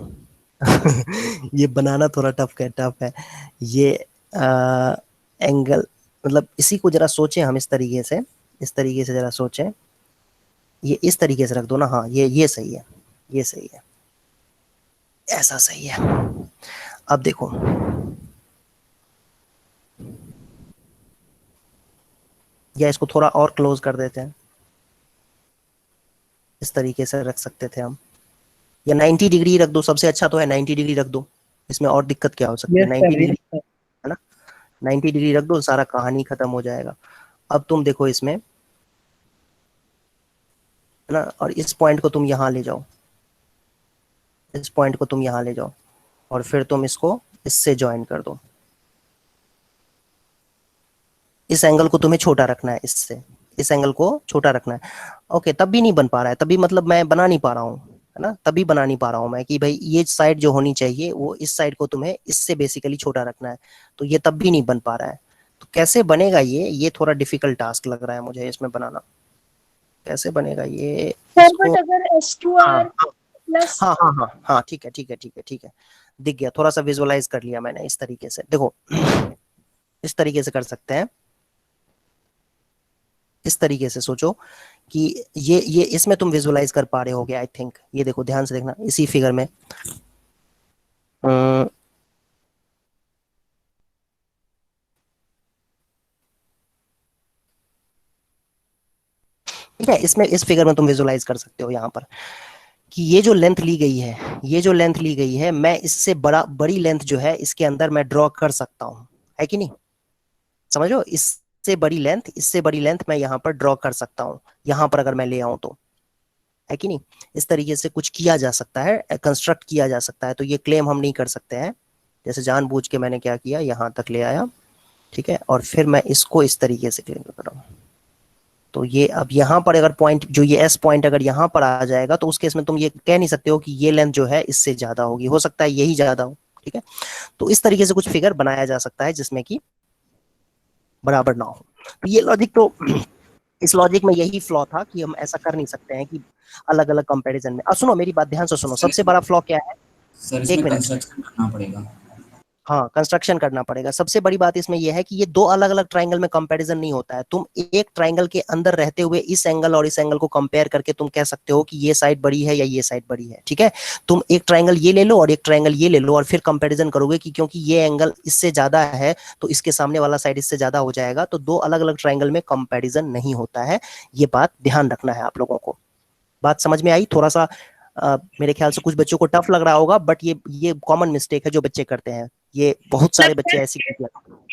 ये बनाना थोड़ा टफ है। ये एंगल मतलब इसी को जरा सोचें हम, इस तरीके से जरा सोचें। ये इस तरीके से रख दो ना। हाँ ये सही है, ये सही है, ऐसा सही है। अब देखो या इसको थोड़ा और क्लोज कर देते हैं। इस तरीके से रख सकते थे हम, या 90 डिग्री रख दो। सबसे अच्छा तो है 90 डिग्री रख दो। इसमें और दिक्कत क्या हो सकती है? 90 डिग्री है ना, 90 डिग्री रख दो, सारा कहानी खत्म हो जाएगा। अब तुम देखो इसमें, है ना, और इस पॉइंट को तुम यहाँ ले जाओ, इस पॉइंट को तुम यहाँ ले जाओ, और फिर तुम इसको इससे ज्वाइन कर दो। इस एंगल को तुम्हें छोटा रखना है, इससे इस एंगल को छोटा रखना है। ओके, तब भी नहीं बन पा रहा है, तभी मतलब मैं बना नहीं पा रहा हूँ, है ना, तभी बना नहीं पा रहा हूँ मैं कि भाई ये साइड जो होनी चाहिए वो इस साइड को तुम्हें इससे बेसिकली छोटा रखना है। तो ये तब भी नहीं बन पा रहा है। तो कैसे बनेगा ये थोड़ा डिफिकल्ट टास्क लग रहा है मुझे इसमें बनाना। कैसे बनेगा ये? सर बट अगर एस क्यू आर प्लस, हाँ हाँ हाँ हाँ, ठीक है ठीक है ठीक है ठीक है, दिख गया। थोड़ा सा विजुअलाइज कर लिया मैंने इस तरीके से। देखो इस तरीके से कर सकते हैं। इस तरीके से सोचो कि ये इसमें तुम विजुअलाइज कर पा रहे होगे आई थिंक। ये देखो ध्यान से देखना इसी फिगर में। है। इसमें इस फिगर में तुम विजुलाइज कर सकते हो यहाँ पर कि ये जो लेंथ ली गई है, ये जो लेंथ ली गई है, मैं इससे बड़ी लेंथ जो है इसके अंदर मैं ड्रॉ कर सकता हूँ, है कि नहीं? समझो, इससे बड़ी लेंथ मैं यहाँ पर ड्रॉ कर सकता हूँ, यहाँ पर अगर मैं ले आऊँ तो, है कि नहीं? इस तरीके से कुछ किया जा सकता है, कंस्ट्रक्ट किया जा सकता है। तो ये क्लेम हम नहीं कर सकते हैं, जैसे जानबूझ के मैंने क्या किया, यहाँ तक ले आया, ठीक है, और फिर मैं इसको इस तरीके से क्लेम कर रहा हूँ। तो ये अब यहाँ पर अगर पॉइंट, जो ये एस पॉइंट अगर यहाँ पर आ जाएगा तो उस केस में तुम ये कह नहीं सकते हो कि ये लेंथ जो है इससे ज्यादा होगी, हो सकता है यही ज्यादा हो, ठीक है। तो इस तरीके से कुछ फिगर बनाया जा सकता है जिसमें कि बराबर ना हो। तो ये लॉजिक, तो इस लॉजिक में यही फ्लॉ था कि हम ऐसा कर नहीं सकते हैं कि अलग अलग कंपैरिजन में। सुनो मेरी बात ध्यान से सुनो, सबसे बड़ा फ्लॉ क्या है? सर एक इसमें मिनट, कंस्ट्रक्शन करना पड़ेगा। हाँ कंस्ट्रक्शन करना पड़ेगा। सबसे बड़ी बात इसमें यह है कि ये दो अलग अलग ट्राइंगल में कंपैरिजन नहीं होता है। तुम एक ट्राइंगल के अंदर रहते हुए इस एंगल और इस एंगल को कंपेयर करके तुम कह सकते हो कि ये साइड बड़ी है या ये साइड बड़ी है, ठीक है। तुम एक ट्राइंगल ये ले लो और एक ट्राइंगल ये ले लो और फिर कंपैरिजन करोगे कि क्योंकि ये एंगल इससे ज्यादा है तो इसके सामने वाला साइड इससे ज्यादा हो जाएगा। तो दो अलग अलग ट्राइंगल में कंपैरिजन नहीं होता है, ये बात ध्यान रखना है आप लोगों को। बात समझ में आई? थोड़ा सा मेरे ख्याल से कुछ बच्चों को टफ लग रहा होगा, बट ये कॉमन मिस्टेक है जो बच्चे करते हैं, ये बहुत सारे बच्चे ऐसी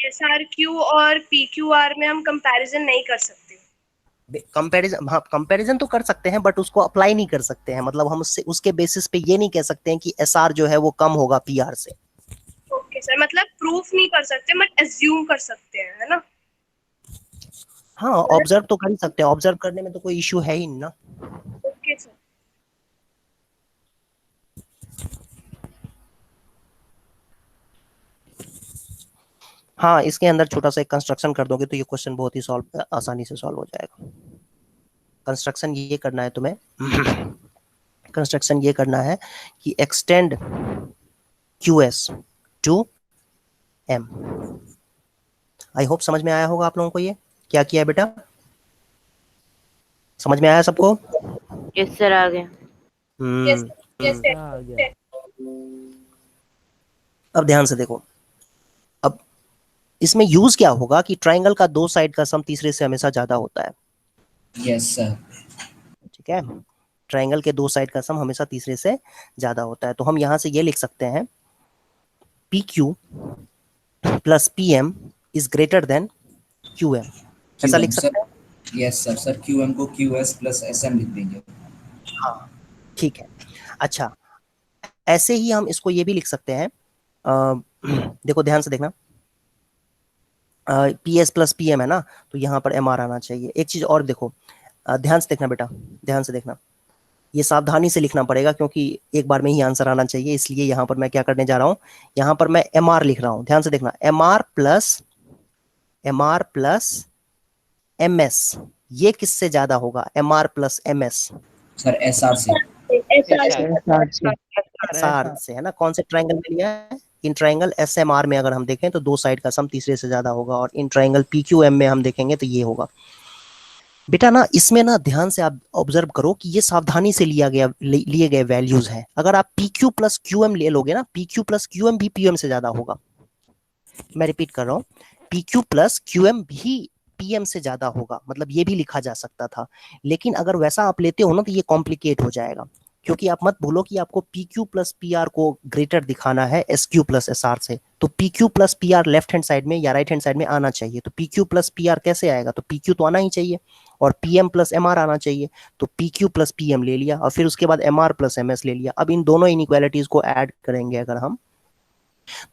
SRQ और PQR में हम कंपैरिजन नहीं कर सकते। कंपैरिजन, हाँ कंपैरिजन तो कर सकते हैं बट उसको अप्लाई नहीं कर सकते हैं। मतलब हम उसके बेसिस पे ये नहीं कह सकते हैं कि एसआर जो है वो कम होगा पीआर से। ओके सर, मतलब प्रूफ नहीं कर सकते बट एज्यूम कर सकते हैं, है ना? हाँ ऑब्जर्व तो कर ही सकते हैं, ऑब्जर्व करने में तो कोई इश्यू है ही नहीं ना। Okay sir. हाँ इसके अंदर छोटा सा एक कंस्ट्रक्शन कर दोगे तो ये क्वेश्चन बहुत ही आसानी से सॉल्व हो जाएगा। कंस्ट्रक्शन ये करना है तुम्हें कंस्ट्रक्शन ये करना है कि extend QS to M। I hope समझ में आया होगा आप लोगों को ये क्या किया है बेटा, समझ में आया सबको? यस सर, आ गया। यस आ गया। अब ध्यान से देखो, अब इसमें यूज क्या होगा कि ट्राइंगल का दो साइड का सम तीसरे से हमेशा ज्यादा होता है। Yes sir. ठीक है, ट्राइंगल के दो साइड का सम हमेशा तीसरे से ज्यादा होता है। तो हम यहां से ये लिख सकते हैं PQ plus PM is greater then QM, ऐसा लिख सकते हैं? Yes sir. सर QM को QS प्लस SM लिख देंगे। हाँ ठीक है। अच्छा ऐसे ही हम इसको ये भी लिख सकते हैं, देखो ध्यान से देखना, PS प्लस PM है ना, तो यहाँ पर MR आना चाहिए। एक चीज और देखो, ध्यान से देखना बेटा, ध्यान से देखना, ये सावधानी से लिखना पड़ेगा क्योंकि एक बार में ही आंसर आना चाहिए। इसलिए यहाँ पर मैं क्या करने जा रहा हूँ, यहाँ पर मैं MR लिख रहा हूँ, ध्यान से देखना, MR प्लस MS, ये किससे ज्यादा होगा? MR plus MS sir SR से। SR से, है ना। कौन से ट्राइंगल में लिया है? इन ट्राइंगल SMR में अगर हम देखें तो दो साइड का सम तीसरे से ज्यादा होगा, और इन ट्राइंगल PQM में हम देखेंगे तो ये होगा। बेटा ना इसमें ना ध्यान से आप ऑब्जर्व करो कि ये सावधानी से लिए गए वैल्यूज हैं। अगर आप PQ प्लस QM ले लोगे ना, PQ प्लस QM भी PM से ज्यादा होगा। मैं रिपीट कर रहा हूँ, PQ प्लस QM भी PM से ज्यादा होगा, मतलब ये भी लिखा जा सकता था। लेकिन अगर वैसा आप लेते हो ना तो ये कॉम्प्लिकेट हो जाएगा, क्योंकि आप मत भूलो कि आपको PQ प्लस PR को ग्रेटर दिखाना है SQ प्लस SR से। तो PQ plus PR left hand side में या राइट हैंड साइड में आना चाहिए। तो PQ प्लस PR कैसे आएगा? तो PQ तो आना ही चाहिए और PM प्लस MR आना चाहिए। तो PQ प्लस PM ले लिया और फिर उसके बाद MR प्लस MS ले लिया। अब इन दोनों इनइक्वालिटीज को ऐड करेंगे अगर हम,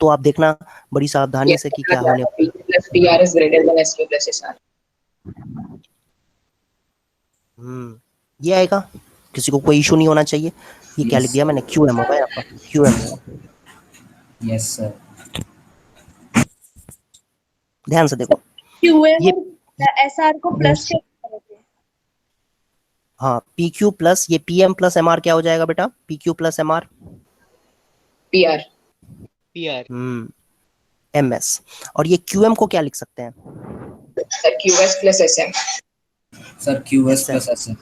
तो आप देखना बड़ी सावधानी से कि क्या होने वाला है। PQ plus PR is greater than SQ plus SR। ये आएगा, किसी को कोई इशू नहीं होना चाहिए। ये क्या लिख दिया मैंने? QM होगा यहाँ पर, QM। Yes sir. ध्यान से देखो, QM ये SR को प्लस से करोगे। हाँ PQ प्लस ये PM प्लस MR क्या हो जाएगा बेटा? PQ plus MR PR MS। और ये QM को क्या लिख सकते हैं? Sir QS plus SM। Sir QS plus SM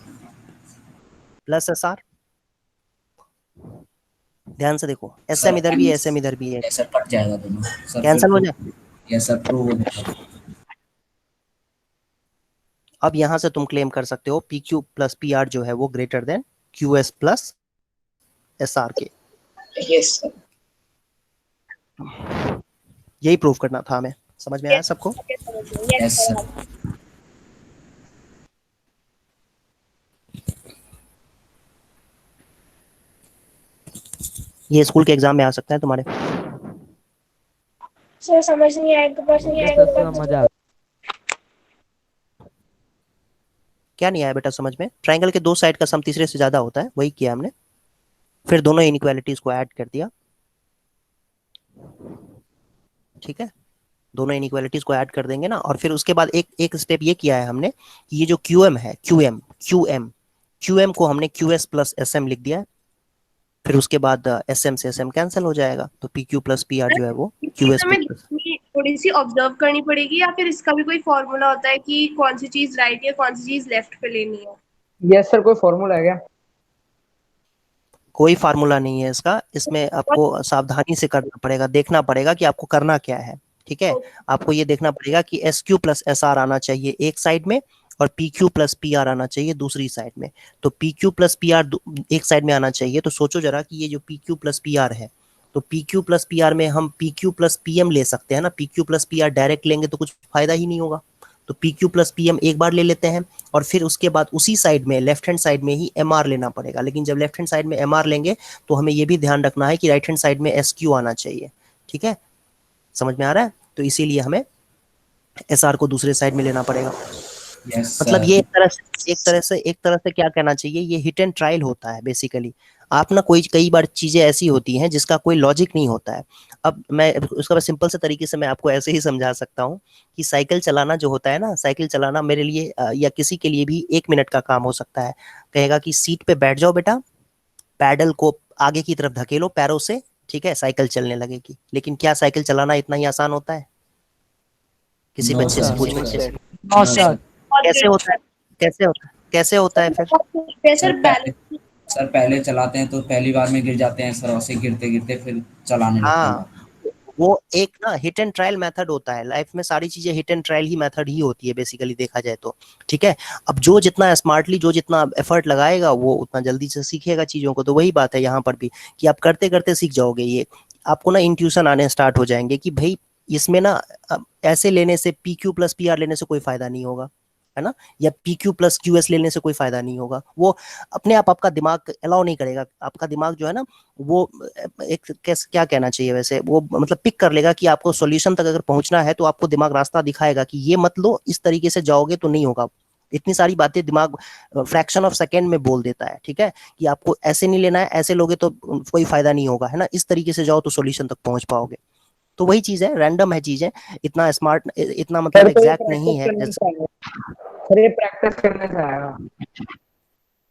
plus SR। ध्यान से देखो, SM इधर भी है, SM इधर भी है, सर कट जाएगा दोनों सर, कैंसिल हो जाए। यस सर, प्रूव हो जाएगा। अब यहां से तुम क्लेम कर सकते हो P Q plus P R जो है वो greater than Q S plus S R के। Yes sir. यही प्रूव करना था हमें। समझ में आया सबको? Yes sir. ये स्कूल के एग्जाम में आ सकता है तुम्हारे। सर समझ नहीं आया, एक बार से ये सब समझ आ क्या नहीं आया बेटा समझ में? ट्रायंगल के दो साइड का सम तीसरे से ज्यादा होता है, वही किया हमने, फिर दोनों इनइक्वालिटीज को ऐड कर दिया। ठीक है, दोनों इनइक्वालिटीज को ऐड कर देंगे ना, और फिर उसके बाद एक एक स्टेप ये किया है हमने कि ये जो क्यू एम है, क्यू एम को हमने Q S plus S M लिख दिया है। फिर उसके बाद एस एम से एस एम कैंसिल हो जाएगा, तो P Q plus P R जो है वो क्यू एस हमें थोड़ी सी ऑब्जर्व करनी पड़ेगी, या फिर इसका भी कोई फॉर्मूला होता है कि कौन सी चीज राइट या कौन सी चीज लेफ्ट पे लेनी है? यस सर, कोई फॉर्मूला है क्या? कोई फार्मूला नहीं है इसका, इसमें आपको सावधानी से करना पड़ेगा, देखना पड़ेगा कि आपको करना क्या है। ठीक है, आपको ये देखना पड़ेगा कि S Q plus S R आना चाहिए एक साइड में, और P Q plus P R आना चाहिए दूसरी साइड में। तो P Q plus P R एक साइड में आना चाहिए, तो सोचो जरा कि ये जो P Q plus P R है, तो P Q plus P R में हम P Q plus P M ले सकते हैं ना, P Q plus P are direct लेंगे तो कुछ फायदा ही नहीं होगा। तो P Q plus P M एक बार ले लेते हैं, और फिर उसके बाद उसी साइड में लेफ्ट हैंड साइड में ही एम आर लेना पड़ेगा। लेकिन जब लेफ्ट हैंड साइड में एम आर लेंगे तो हमें ये भी ध्यान रखना है कि राइट हैंड साइड में एस क्यू आना चाहिए। ठीक है, समझ में आ रहा है? तो इसीलिए हमें एस आर को दूसरे साइड में लेना पड़ेगा। यस मतलब सर। ये एक तरह से क्या कहना चाहिए, ये हिट एंड ट्रायल होता है बेसिकली। आप ना कई बार चीजें ऐसी होती हैं जिसका कोई लॉजिक नहीं होता है। अब मैं उसका सिंपल से तरीके से मैं आपको ऐसे ही समझा सकता हूँ कि साइकिल चलाना जो होता है ना, साइकिल चलाना मेरे लिए या किसी के लिए भी 1 मिनट का काम हो सकता है। कहेगा कि सीट पे बैठ जाओ बेटा, पैडल को आगे की तरफ धकेलो पैरों से, ठीक है, साइकिल चलने लगेगी। लेकिन क्या साइकिल चलाना इतना ही आसान होता है? किसी नो बच्चे से सर। पूछो। No sir. कैसे होता है? कैसे होता है फिर? सर पहले सर पहले चलाते हैं तो पहली बार में गिर जाते हैं सर, वैसे गिरते गिरते फिर चलाने लगते हैं हाँ, वापस। वो एक ना हिट एंड ट्रायल मेथड होता है। लाइफ में सारी चीजें हिट एंड ट्रायल ही मेथड ही होती है बेसिकली देखा जाए तो। ठीक है, अब जो जितना स्मार्टली, जो जितना एफर्ट लगाएगा वो उतना जल्दी से सीखेगा चीजों को। तो वही बात है यहाँ पर भी कि आप करते करते सीख जाओगे। ये आपको ना इंट्यूशन आने स्टार्ट हो जाएंगे कि भाई इसमें ना ऐसे लेने से, P Q plus P are लेने से कोई फायदा नहीं होगा, है ना, या P Q plus Q S लेने से कोई फायदा नहीं होगा। वो अपने आप आपका दिमाग अलाउ नहीं करेगा। आपका दिमाग जो है ना वो एक कैसे क्या कहना चाहिए वैसे, वो मतलब पिक कर लेगा कि आपको सॉल्यूशन तक अगर पहुंचना है तो आपको दिमाग रास्ता दिखाएगा कि ये मत लो, इस तरीके से जाओगे तो नहीं होगा। इतनी सारी बातें दिमाग फ्रैक्शन ऑफ सेकेंड में बोल देता है। ठीक है, कि आपको ऐसे नहीं लेना है, ऐसे लोगे तो कोई फायदा नहीं होगा, है ना, इस तरीके से जाओ तो सॉल्यूशन तक पहुंच पाओगे। तो वही चीज है, रैंडम है चीजें, इतना स्मार्ट, इतना मतलब सर तो ये एग्जैक्ट नहीं प्रैक्टिस है करने जैसे। से आएगा। सर ये प्रैक्टिस करने से आएगा।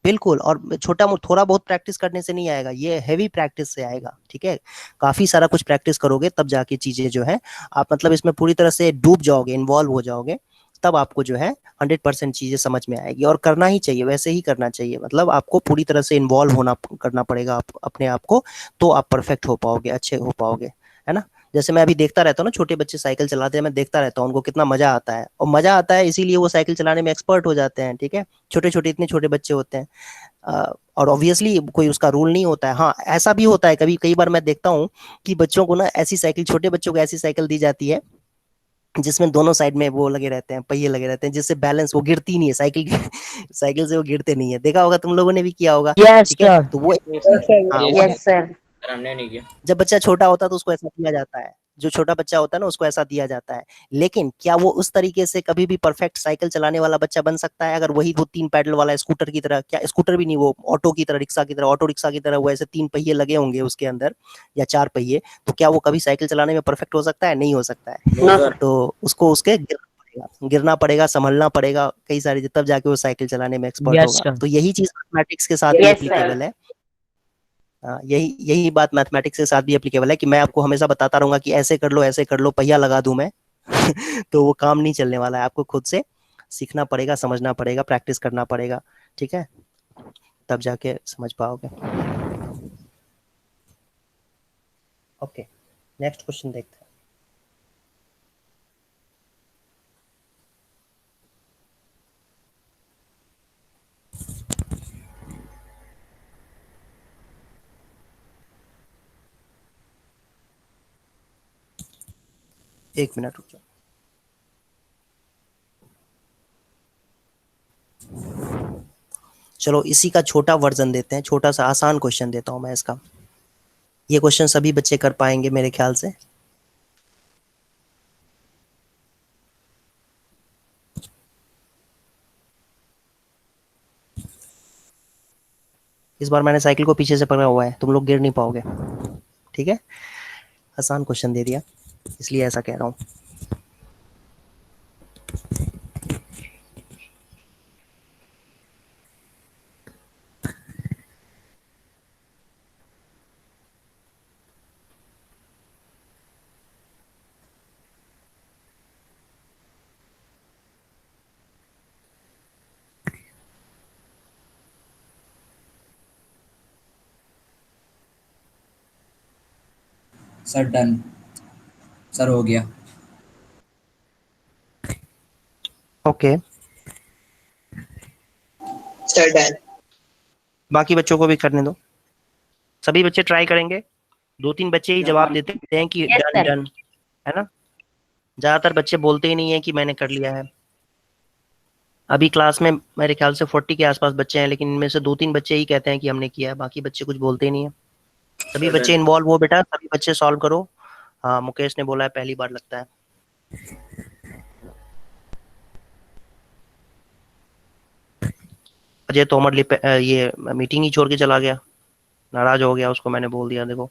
बिल्कुल, और थोड़ा बहुत प्रैक्टिस करने से नहीं आएगा, ये हैवी प्रैक्टिस से आएगा। ठीक है, काफी सारा कुछ प्रैक्टिस करोगे तब जाके चीजें जो है आप मतलब इसमें पूरी तरह से डूब जाओगे, इन्वॉल्व हो जाओगे, तब आपको जो है 100% चीजें समझ में आएगी। और करना ही चाहिए, वैसे ही करना चाहिए, मतलब आपको पूरी तरह से इन्वॉल्व होना करना पड़ेगा अपने आप को, तो आप परफेक्ट हो पाओगे, अच्छे हो पाओगे, है ना। जैसे मैं अभी देखता रहता हूँ ना, छोटे बच्चे साइकिल चलाते हैं, मैं देखता रहता हूँ उनको कितना मजा आता है, और मजा आता है इसीलिए वो साइकिल चलाने में एक्सपर्ट हो जाते हैं। ठीक है, छोटे छोटे इतने छोटे बच्चे होते हैं। और ऑब्वियसली कोई उसका रूल नहीं होता है। हाँ, ऐसा भी होता है कई बार मैं देखता हूँ कि बच्चों को ना ऐसी साइकिल, छोटे बच्चों को ऐसी साइकिल दी जाती है जिसमें दोनों साइड में वो लगे रहते हैं, पहिए लगे रहते हैं, जिससे बैलेंस, वो गिरती नहीं है साइकिल साइकिल से वो गिरते नहीं है। देखा होगा, तुम लोगों ने भी किया होगा। यस ठीक है, सर। तो वो हाँ, यस सर। हमने नहीं किया। जब बच्चा छोटा होता है तो उसको ऐसा दिया जाता है, जो छोटा बच्चा होता है ना उसको ऐसा दिया जाता है। लेकिन क्या वो उस तरीके से कभी भी परफेक्ट साइकिल चलाने वाला बच्चा बन सकता है अगर वही वो 3 पैडल वाला स्कूटर की तरह, क्या स्कूटर भी नहीं, वो ऑटो की तरह, रिक्शा की तरह, ऑटो रिक्शा की तरह वो ऐसे 3 पहिए लगे होंगे उसके अंदर, या 4 पहिए, तो क्या वो कभी साइकिल चलाने में परफेक्ट हो सकता है? नहीं हो सकता है। तो उसको उसके गिरना पड़ेगा, संभलना पड़ेगा कई सारी, तब जाके वो साइकिल चलाने में एक्सपर्ट यस होगा। सर। तो यही चीज मैथमेटिक्स के साथ भी एप्लीकेबल है। हाँ, यही यही बात मैथमेटिक्स के साथ भी एप्लीकेबल है कि मैं आपको हमेशा बताता रहूंगा कि ऐसे कर लो, ऐसे कर लो, पहिया लगा दूं मैं तो वो काम नहीं चलने वाला है। आपको खुद से सीखना पड़ेगा, समझना पड़ेगा, प्रैक्टिस करना पड़ेगा। ठीक है, तब जाके समझ पाओगे। ओके, नेक्स्ट क्वेश्चन देखते हैं। एक मिनट रुक जाओ। चलो इसी का छोटा वर्जन देते हैं, छोटा सा आसान क्वेश्चन देता हूं मैं इसका। ये क्वेश्चन सभी बच्चे कर पाएंगे मेरे ख्याल से। इस बार मैंने साइकिल को पीछे से पकड़ा हुआ है, तुम लोग गिर नहीं पाओगे, ठीक है। आसान क्वेश्चन दे दिया इसलिए ऐसा कह रहा हूँ। सर डन, सर हो गया। Okay, sir done. बाकी बच्चों को भी करने दो, सभी बच्चे ट्राई करेंगे। 2-3 बच्चे ही जवाब देते हैं कि Yes, डन sir. डन, है ना। ज्यादातर बच्चे बोलते ही नहीं है कि मैंने कर लिया है। अभी क्लास में मेरे ख्याल से 40 के आसपास बच्चे हैं, लेकिन इनमें से 2-3 बच्चे ही कहते हैं कि हमने किया है, बाकी बच्चे कुछ बोलते ही नहीं है। सभी बच्चे इन्वॉल्व हो बेटा, सभी बच्चे सॉल्व करो। हाँ, मुकेश ने बोला है पहली बार लगता है। अजय तोमर ये मीटिंग ही छोड़ के चला गया, नाराज हो गया, उसको मैंने बोल दिया देखो।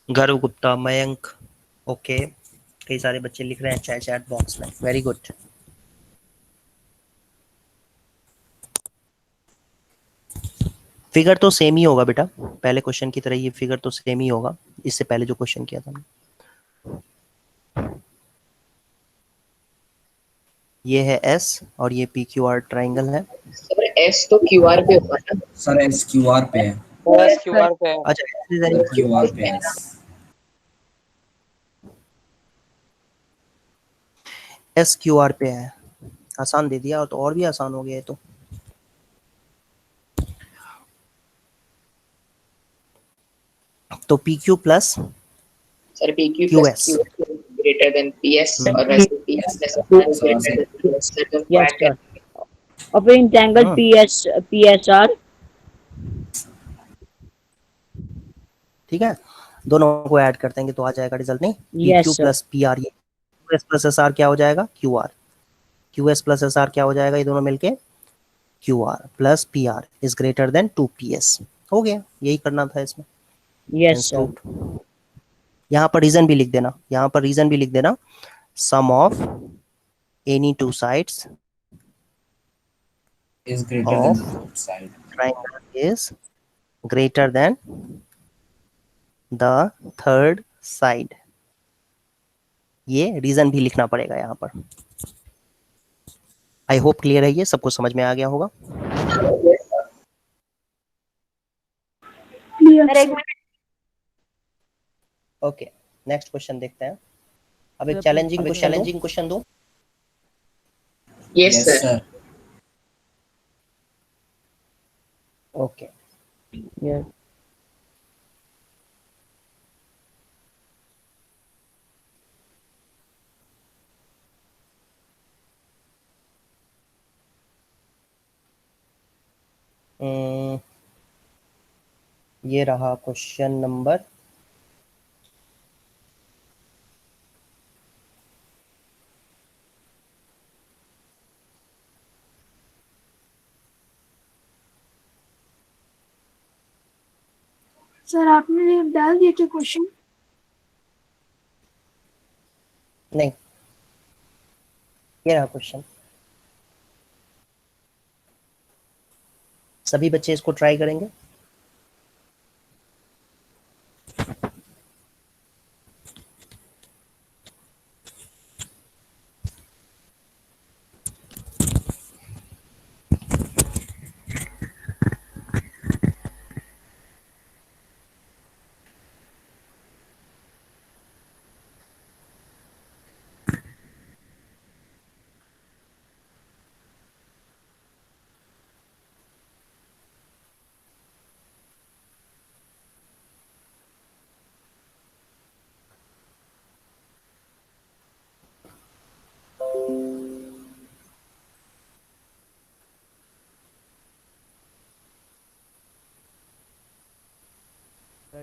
गर्व गुप्ता, मयंक, ओके, कई सारे बच्चे लिख रहे हैं चैट बॉक्स में, वेरी गुड। फिगर तो सेम ही होगा बेटा, पहले क्वेश्चन की तरह ये फिगर तो सेम ही होगा, इससे पहले जो क्वेश्चन किया था हमने। ये है एस और ये पी क्यू आर ट्राइंगल है। सर एस तो क्यू आर पे होगा ना? सर एस क्यू आर पे है। बस क्यूआर पे है। अच्छा, क्यू आर पे है। एस क्यू आर पे है, आसान दे दिया, तो और भी आसान हो गया है तो। तो P Q plus sir P Q Q plus S, Q greater than P S, और वैसे P S plus greater than P S. Yes, sir. और फिर इंटेंगल PSR. ठीक है, दोनों को ऐड कर देंगे तो आ जाएगा रिजल्ट। नहीं, P Yes, Q sir. Plus P R, ये Q S plus S R क्या हो जाएगा, Q R. Q S plus S R क्या हो जाएगा, ये दोनों मिलके Q R plus P R is greater than 2PS। हो गया, यही करना था इसमें। Yes, Hence sir. proved। यहाँ पर रीजन भी लिख देना, यहाँ पर रीजन भी लिख देना, sum of any two sides is greater of than the third side. triangle is greater than the third side। ये रीजन भी लिखना पड़ेगा यहाँ पर। आई होप क्लियर है, ये सबको समझ में आ गया होगा। क्लियर। ओके, नेक्स्ट क्वेश्चन देखते हैं। अब एक सर, चैलेंजिंग क्वेश्चन दो। Yes Yes, sir. sir. Okay, Yes. ये रहा क्वेश्चन नंबर सर आपने डाल दिया क्या क्वेश्चन? नहीं, ये रहा क्वेश्चन। सभी बच्चे इसको ट्राई करेंगे।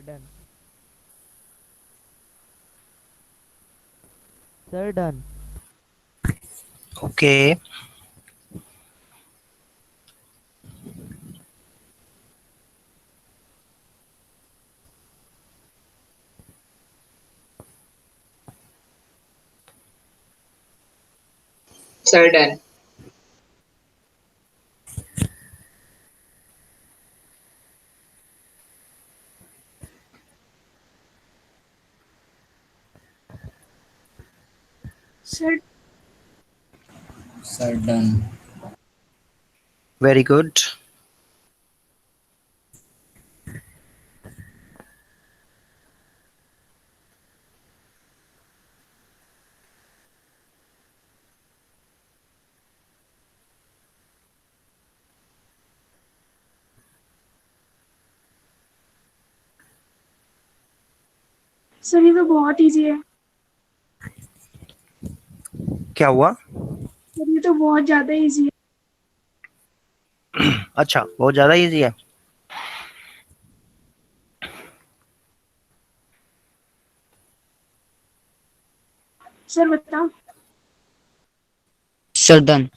Done sir done okay sir done sir sir done very good sir ये तो बहुत इजी है। क्या हुआ? सर ये तो बहुत ज्यादा इजी है। अच्छा बहुत ज्यादा इजी है। सर बताओ। सर डन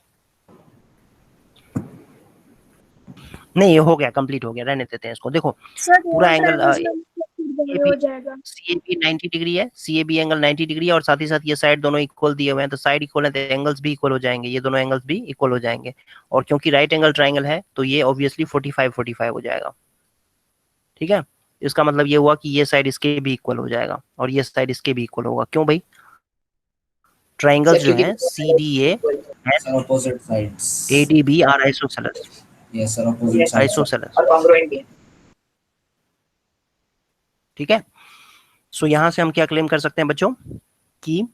नहीं ये हो गया, कंप्लीट हो गया, रहने देते हैं इसको। देखो सर पूरा दोनों एंगल ट्रायंगल्स में हो जाएगा। सी ए बी 90 डिग्री है, सी ए बी एंगल 90 डिग्री है, और साथ ही साथ ये साइड दोनों इक्वल दिए हुए हैं, तो साइड इक्वल है तो एंगल्स भी इक्वल हो जाएंगे, ये दोनों एंगल्स भी इक्वल हो जाएंगे। और क्योंकि राइट एंगल ट्राइंगल है तो ये ऑब्वियसली 45-45 हो जाएगा। ठीक है, इसका मतलब ये हुआ कि ये साइड इसके भी इक्वल हो जाएगा और ये साइड इसके भी इक्वल होगा। क्यों भाई? ट्राइंगल्स सर जो क्योंकि हैं C D A sir opposite sides A D B are isosceles, yes sir opposite sides isosceles. और कॉन्ग्रुएंट भी है। ठीक है, सो यहां से हम क्या क्लेम कर सकते हैं बच्चों कि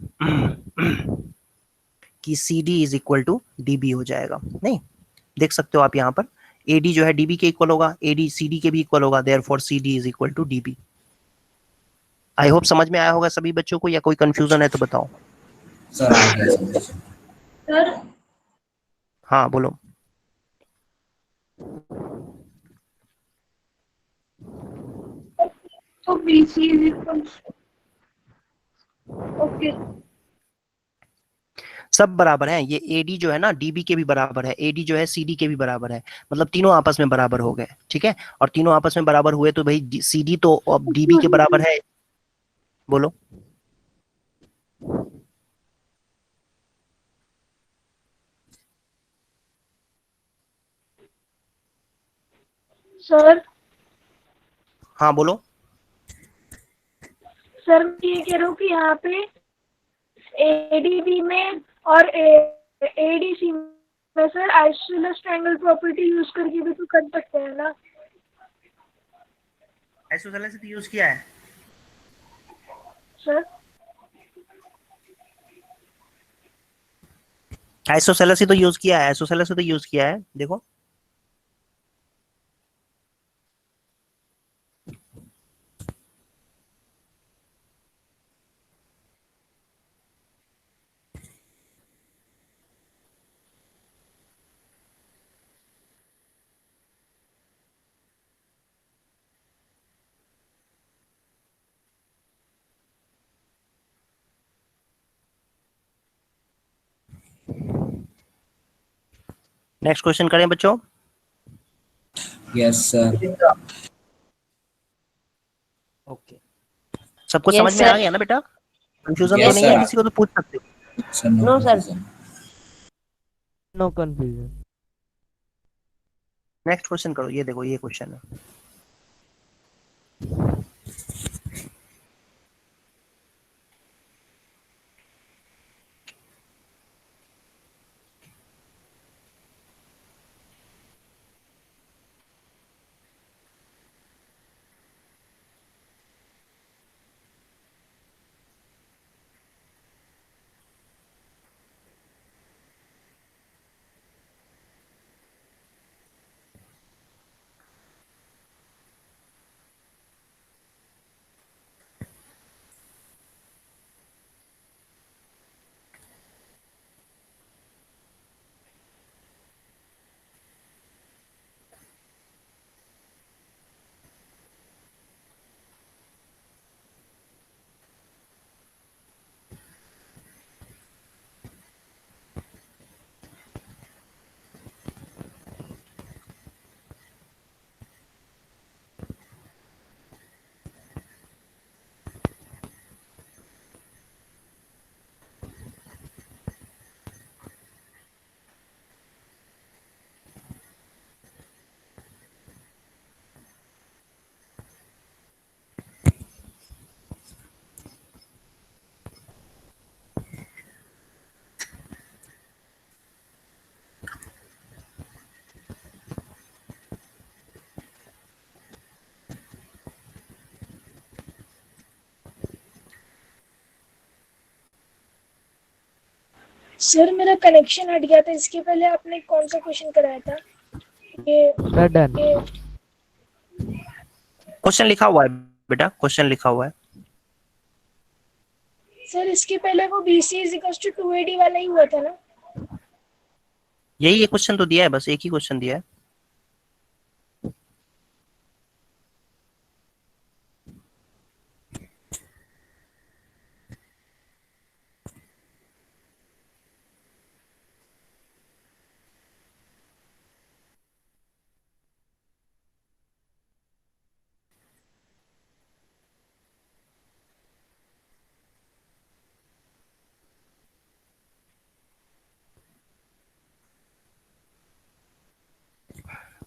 C D is equal to D B हो जाएगा। नहीं, देख सकते हो आप यहाँ पर ए डी जो है डी बी के इक्वल होगा, ए डी सी डी के भी इक्वल होगा, therefore C D is equal to D B. I hope समझ में आया होगा सभी बच्चों को, या कोई कंफ्यूजन है तो बताओ। सर आ गया समझ सर हाँ बोलो। तो BC इज इक्वल। ओके सब बराबर है, ये एडी जो है ना डीबी के भी बराबर है, एडी जो है सीडी के भी बराबर है, मतलब तीनों आपस में बराबर हो गए। ठीक है, और तीनों आपस में बराबर हुए तो भाई सीडी तो अब डीबी के बराबर है। बोलो। सर। हाँ बोलो। सर मैं ये कह रहा हूँ कि यहाँ पे एडीबी में और एडीसी में sir isosceles triangle property use करके भी तो कर सकते हैं ना। आइसोसेलेस तो यूज किया है सर आइसोसेलेस ही तो यूज किया है, आइसोसेलेस ही तो यूज किया है। देखो नेक्स्ट क्वेश्चन करें बच्चों। यस सर ओके, सबको Yes, समझ में sir. आ गया ना बेटा? कंफ्यूजन तो Yes, नहीं है sir. किसी को? तो पूछ सकते हो। Sir no No, sir. Confusion no confusion next question करो, ये देखो ये क्वेश्चन है। सर मेरा कनेक्शन हट गया था, इसके पहले आपने कौन सा क्वेश्चन कराया था? ये डन। ये क्वेश्चन लिखा हुआ है बेटा, क्वेश्चन लिखा हुआ है। सर इसके पहले वो BC is equals to 2AD वाला ही हुआ था ना? यही ये क्वेश्चन तो दिया है, बस एक ही क्वेश्चन दिया है।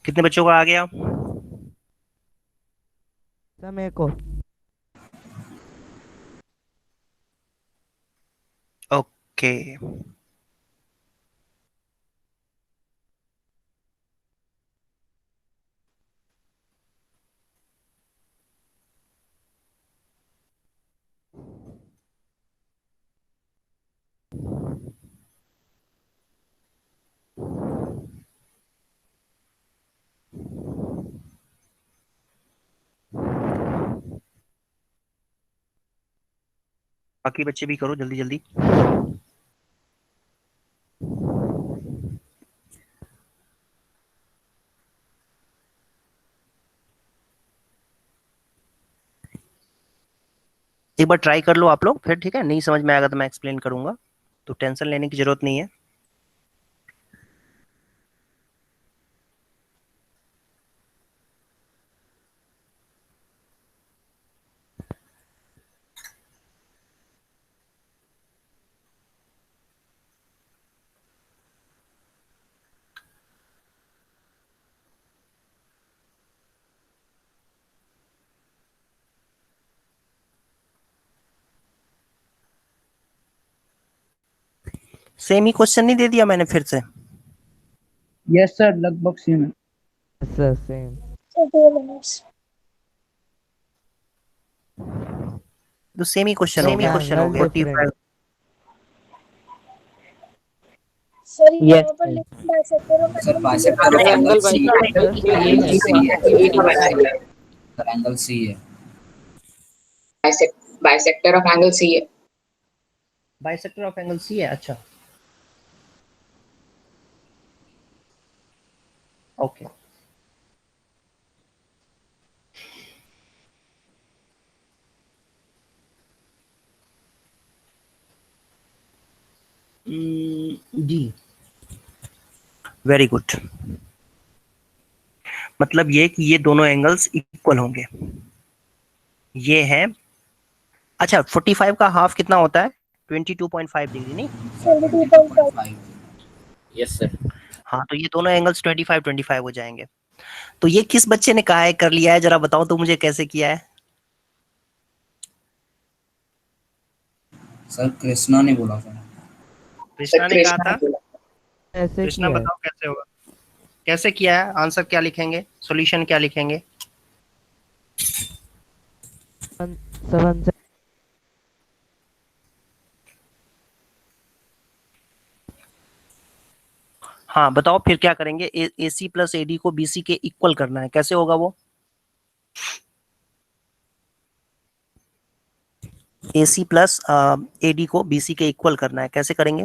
कितने बच्चों का आ गया? सर मेरे को ओके, बाकी बच्चे भी करो जल्दी जल्दी। एक बार ट्राई कर लो आप लोग, फिर ठीक है, नहीं समझ में आएगा तो मैं एक्सप्लेन करूंगा, तो टेंशन लेने की जरूरत नहीं है। सेम ही क्वेश्चन नहीं दे दिया मैंने फिर से? यस सर, लगभग सेम है। Sir same. Sir 2 minutes। तो सेम ही क्वेश्चन हो गया, एंगल हो गया 45। डिफरेंट। सर यस यहाँ पर सर। लिखा है sector of sir angle bisector of angle C है। सर एंगल सी है। बाइसेक्टर ऑफ एंगल सी है। बाइसेक्टर ऑफ एंगल सी है, अच्छा ओके। जी, वेरी गुड। मतलब ये कि ये दोनों एंगल्स इक्वल होंगे। ये है, अच्छा 45 का हाफ कितना होता है? 22.5 डिग्री, नहीं? 72.5। Yes sir. हाँ, तो ये दोनों एंगल्स 25 हो जाएंगे। तो ये किस बच्चे ने कहा है, कर लिया है? जरा बताओ तो मुझे कैसे किया है। सर कृष्णा ने बोला सर। कृष्णा ने कहा था। ऐसे कृष्णा किया है। बताओ कैसे होगा, कैसे किया है? आंसर क्या लिखेंगे, सॉल्यूशन क्या लिखेंगे? 7 हाँ बताओ फिर क्या करेंगे। AC प्लस AD को BC के इक्वल करना है, कैसे होगा वो? AC प्लस AD को BC के इक्वल करना है, कैसे करेंगे?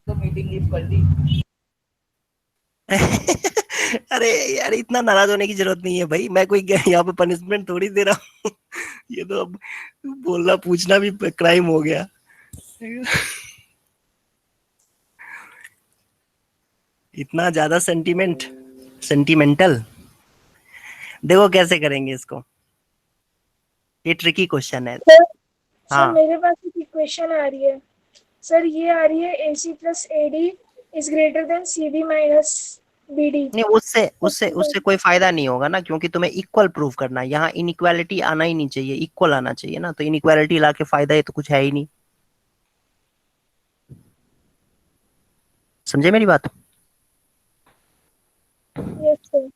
तो मीटिंग लीव कर दी। अरे यार, इतना नाराज होने की जरूरत नहीं है भाई, मैं कोई यहाँ पे पनिशमेंट थोड़ी दे रहा हूँ। ये तो अब बोलना पूछना भी क्राइम हो गया। इतना ज्यादा सेंटिमेंटल। देखो कैसे करेंगे इसको, ये ट्रिकी क्वेश्चन है। सर हाँ मेरे पास एक इक्वेशन आ रही है सर, ये आ रही है AC plus AD is greater then CD minus BD। नहीं, उससे उससे उससे कोई फायदा नहीं होगा ना, क्योंकि तुम्हें इक्वल प्रूव करना है। यहाँ इनइक्वालिटी आना ही नहीं चाहिए, इक्वल आना चाहिए ना, तो इनइक्वालिटी ला के फायदा है तो कुछ है ही नहीं। समझे मेरी बात? Yes sir.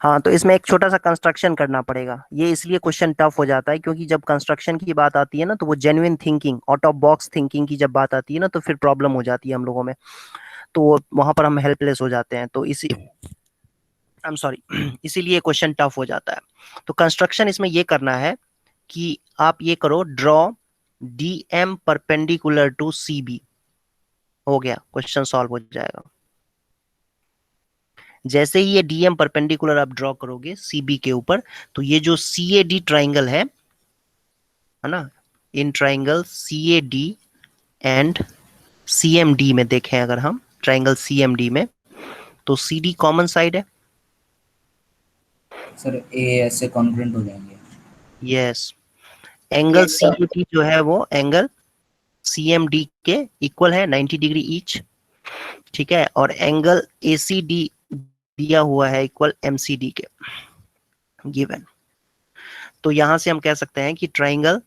हाँ, तो इसमें एक छोटा सा कंस्ट्रक्शन करना पड़ेगा। ये इसलिए क्वेश्चन टफ हो जाता है क्योंकि जब कंस्ट्रक्शन की बात आती है ना, तो वो genuine thinking, out of box thinking की जब बात आती है ना, तो फिर प्रॉब्लम हो जाती है हम लोगों में। तो वहां पर हम हेल्पलेस हो जाते हैं। तो इसी आई एम सॉरी इसीलिए क्वेश्चन टफ हो जाता है। तो कंस्ट्रक्शन इसमें ये करना है कि आप ये करो, draw D M perpendicular to C B. हो गया, क्वेश्चन सॉल्व हो जाएगा। जैसे ही ये डीएम परपेंडिकुलर आप ड्रॉ करोगे सीबी के ऊपर, तो ये जो सी ए डी ट्राइंगल है ना, in triangle C A D and C M D में देखें अगर हम ट्राइंगल सी एम डी में, तो सी डी कॉमन साइड है। सर ए ऐसे कॉन्ग्रुएंट हो जाएंगे। Yes, angle C A D जो है वो एंगल सी एम डी के इक्वल है, 90 डिग्री ईच। ठीक है, और एंगल ए सी डी दिया हुआ है इक्वल एम सी डी के, गिवन। तो यहां से हम कह सकते हैं कि triangle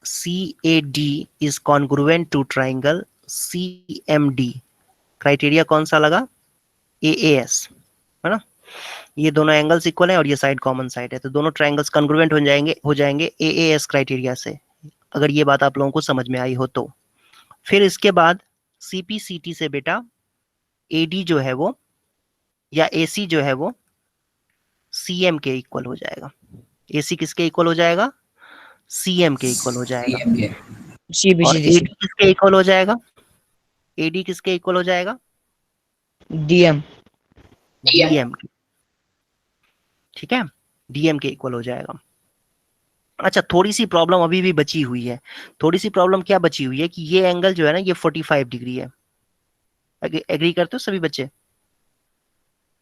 C A D is congruent to triangle C M D. Criteria कौन सा लगा? ए एस, है ना। ये दोनों एंगल्स इक्वल है और ये साइड कॉमन साइड है, तो दोनों ट्राइंगल्स कॉन्ग्रुएंट हो जाएंगे ए एस क्राइटेरिया से, अगर ये बात आप लोगों को समझ में आई हो तो। फिर इसके बाद सीपी सीटी से बेटा एडी जो है वो, या एसी जो है वो सीएम के इक्वल हो जाएगा। एसी किसके इक्वल हो जाएगा? सीएम के इक्वल हो जाएगा। और एडी किसके इक्वल हो जाएगा? एडी किसके इक्वल हो जाएगा? DM DM. ठीक है, डीएम के इक्वल हो जाएगा। अच्छा, थोड़ी सी प्रॉब्लम अभी भी बची हुई है। थोड़ी सी प्रॉब्लम क्या बची हुई है कि ये एंगल जो है ना, ये 45 डिग्री है। एग्री करते हो सभी बच्चे?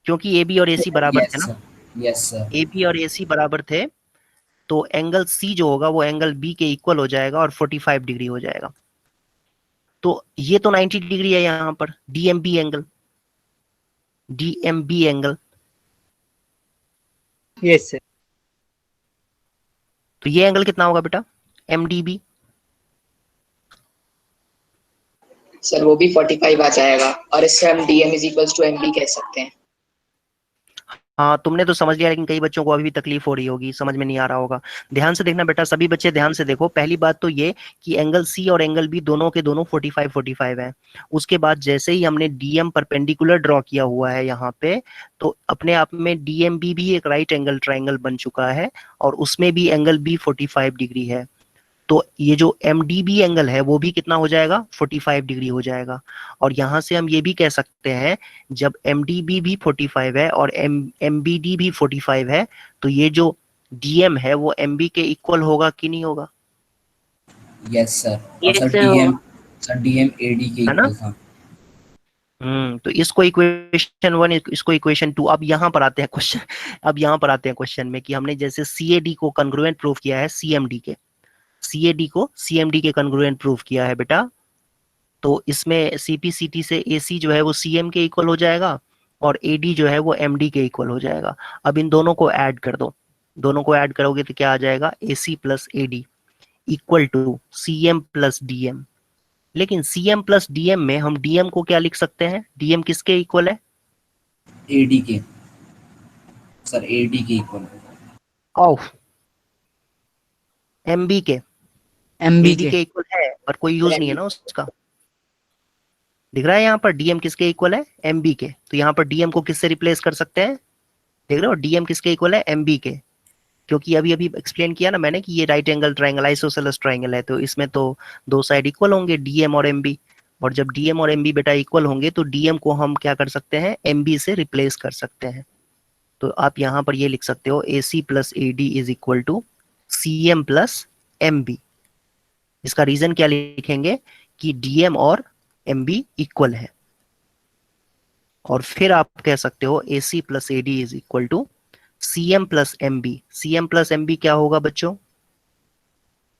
क्योंकि ए बी और एसी बराबर थे ना। Yes sir. ए बी और एसी बराबर थे, तो एंगल सी जो होगा वो एंगल बी के इक्वल हो जाएगा और 45 डिग्री हो जाएगा। तो ये तो 90 डिग्री है यहां पर, DMB angle, DMB angle. Yes sir. तो ये एंगल कितना होगा बेटा? एमडीबी। सर वो भी 45 आ जाएगा, और इससे हम DM is equals to MB कह सकते हैं। हाँ, तुमने तो समझ लिया, लेकिन कई बच्चों को अभी भी तकलीफ हो रही होगी, समझ में नहीं आ रहा होगा। ध्यान से देखना बेटा, सभी बच्चे ध्यान से देखो। पहली बात तो ये कि एंगल सी और एंगल बी दोनों के दोनों 45 है। उसके बाद जैसे ही हमने डीएम परपेंडिकुलर ड्रॉ किया हुआ है यहाँ पे, तो अपने आप में डीएमबी भी एक राइट एंगल ट्राइंगल बन चुका है, और उसमें भी एंगल बी 45 डिग्री है। तो ये जो एमडीबी एंगल है वो भी कितना हो जाएगा? 45 डिग्री हो जाएगा। और यहां से हम ये भी कह सकते हैं, जब एमडीबी भी 45 है और एमबीडी भी 45 है, तो ये जो डीएम है वो एमबी के इक्वल होगा कि नहीं होगा? Yes sir. और सर डीएम एडी के इक्वल था। तो इसको इक्वेशन 1, इसको इक्वेशन 2। अब यहाँ पर आते हैं क्वेश्चन, अब यहाँ पर आते हैं क्वेश्चन में कि हमने जैसे सीएडी को कॉन्ग्रुएंट प्रूव किया है सीएमडी के, सीएडी को सीएमडी के कॉन्ग्रुएंट प्रूव किया है बेटा, तो इसमें सीपीसीटी से एसी जो है वो सीएम के इक्वल हो जाएगा और एडी जो है वो एमडी के इक्वल हो जाएगा। अब इन दोनों को ऐड कर दो, दोनों को ऐड करोगे तो क्या आ जाएगा? AC plus AD equal to CM plus DM. लेकिन सीएम प्लस डीएम में हम डीएम को क्या लिख सकते हैं? डीएम किसके इक्वल है? एडी के। सर एडी के इक्वल ऑफ एमबी के, एमबी एडी के इक्वल है, पर कोई यूज नहीं है ना उसका। दिख रहा है यहाँ पर डीएम किसके इक्वल है? एमबी के। तो यहाँ पर डीएम को किससे रिप्लेस कर सकते हैं? देख रहे हो, डीएम किसके इक्वल है? एमबी के। क्योंकि अभी अभी एक्सप्लेन किया ना मैंने कि ये right angle triangle isosceles triangle है, तो इसमें तो दो साइड इक्वल होंगे, डीएम और एमबी। और जब डीएम और एमबी बेटा इक्वल होंगे, तो डीएम को हम क्या कर सकते हैं? एमबी से रिप्लेस कर सकते हैं। तो आप यहाँ पर ये लिख सकते हो, AC plus AD is equal to CM plus MB. इसका रीजन क्या लिखेंगे? कि डीएम और एमबी इक्वल है। और फिर आप कह सकते हो AC plus AD is equal to CM plus MB. CM plus MB क्या होगा बच्चों?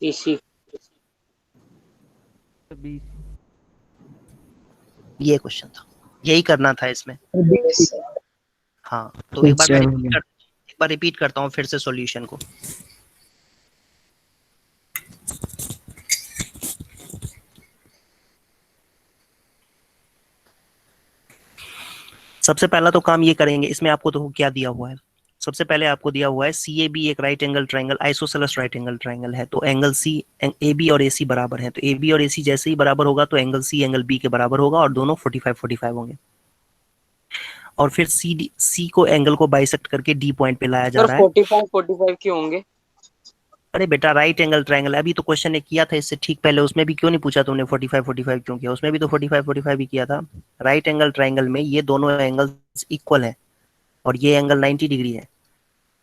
एसी। ये क्वेश्चन था, यही करना था इसमें। हाँ, तो एक बार रिपीट करता हूँ फिर से सॉल्यूशन को। सबसे पहला तो काम ये करेंगे, इसमें आपको तो क्या दिया हुआ है, सबसे पहले आपको दिया हुआ है CAB एक right angle triangle, isosceles right angle triangle है, तो एंगल सी AB और AC बराबर है, तो AB और AC जैसे ही बराबर होगा तो एंगल C एंगल B के बराबर होगा और दोनों 45-45 होंगे। और फिर C को एंगल को बाइसेक्ट करके D पॉइंट पे लाया जा सर रहा है। 45-45 क्यों होंगे? अरे बेटा राइट एंगल ट्राइंगल, अभी तो क्वेश्चन ने किया था इससे ठीक पहले, उसमें भी क्यों नहीं पूछा तुमने 45-45 क्यों किया, उसमें भी तो 45-45 ही किया था। राइट एंगल ट्राइंगल में ये दोनों एंगल्स इक्वल है और ये एंगल 90 डिग्री है,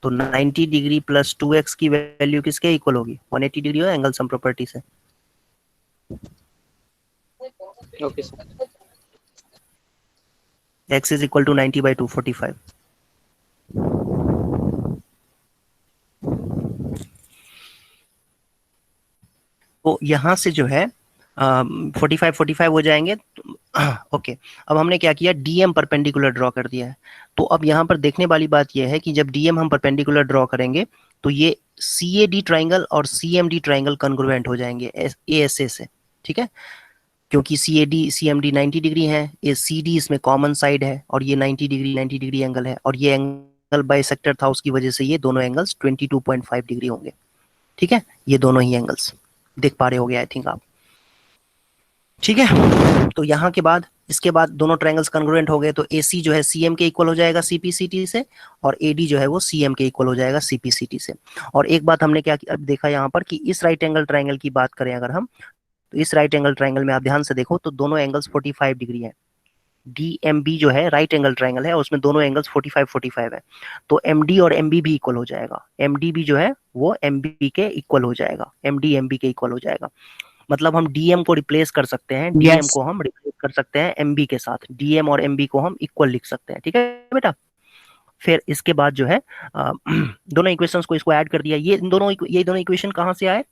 तो 90 डिग्री प्लस 2x की वैल्यू किसके इक्वल होगी, 180 डिग्री हो एंगल सम प्रॉपर्टी से। Okay sir. x is equal to 90/2 45। तो यहां से जो है 45-45 हो जाएंगे। ओके, अब हमने क्या किया, डीएम परपेंडिकुलर ड्रॉ कर दिया है। तो अब यहाँ पर देखने वाली बात यह है कि जब डीएम हम परपेंडिकुलर ड्रॉ करेंगे तो ये CAD ट्राइंगल और CMD ट्राइंगल कॉन्ग्रुएंट हो जाएंगे ASA से, ठीक है, क्योंकि CAD CMD 90 डिग्री है, ये CD इसमें कॉमन साइड है और ये 90 डिग्री एंगल है, और ये एंगल बाइसेक्टर था, उसकी वजह से ये दोनों एंगल्स 22.5 डिग्री होंगे, ठीक है, ये दोनों ही एंगल्स देख पा रहे होगे आई थिंक आप, ठीक है। तो यहाँ के बाद इसके बाद दोनों ट्रायंगल्स कॉन्ग्रुएंट हो गए, तो AC जो है CM के इक्वल हो जाएगा CPCT से, और AD जो है वो CM के इक्वल हो जाएगा CPCT से। और एक बात हमने क्या अब देखा यहाँ पर कि इस राइट एंगल ट्रायंगल की बात करें अगर हम, तो इस राइट एंगल ट्रायंगल में आप ध्यान से देखो तो दोनों एंगल्स 45 डिग्री है। DMB जो है राइट एंगल ट्रायंगल है, उसमें दोनों एंगल्स 45-45 है, तो MD और MB भी इक्वल हो जाएगा, MD भी जो है वो MB के इक्वल हो जाएगा, MD MB के इक्वल हो जाएगा। मतलब हम DM को रिप्लेस कर सकते हैं, DM को हम रिप्लेस कर सकते हैं MB के साथ, DM और MB को हम इक्वल लिख सकते हैं, ठीक है बेटा। फिर इसके बाद जो है दोनों इक्वेशंस को इसको ऐड कर दिया, ये दोनों इक्वेशन कहाँ से आए,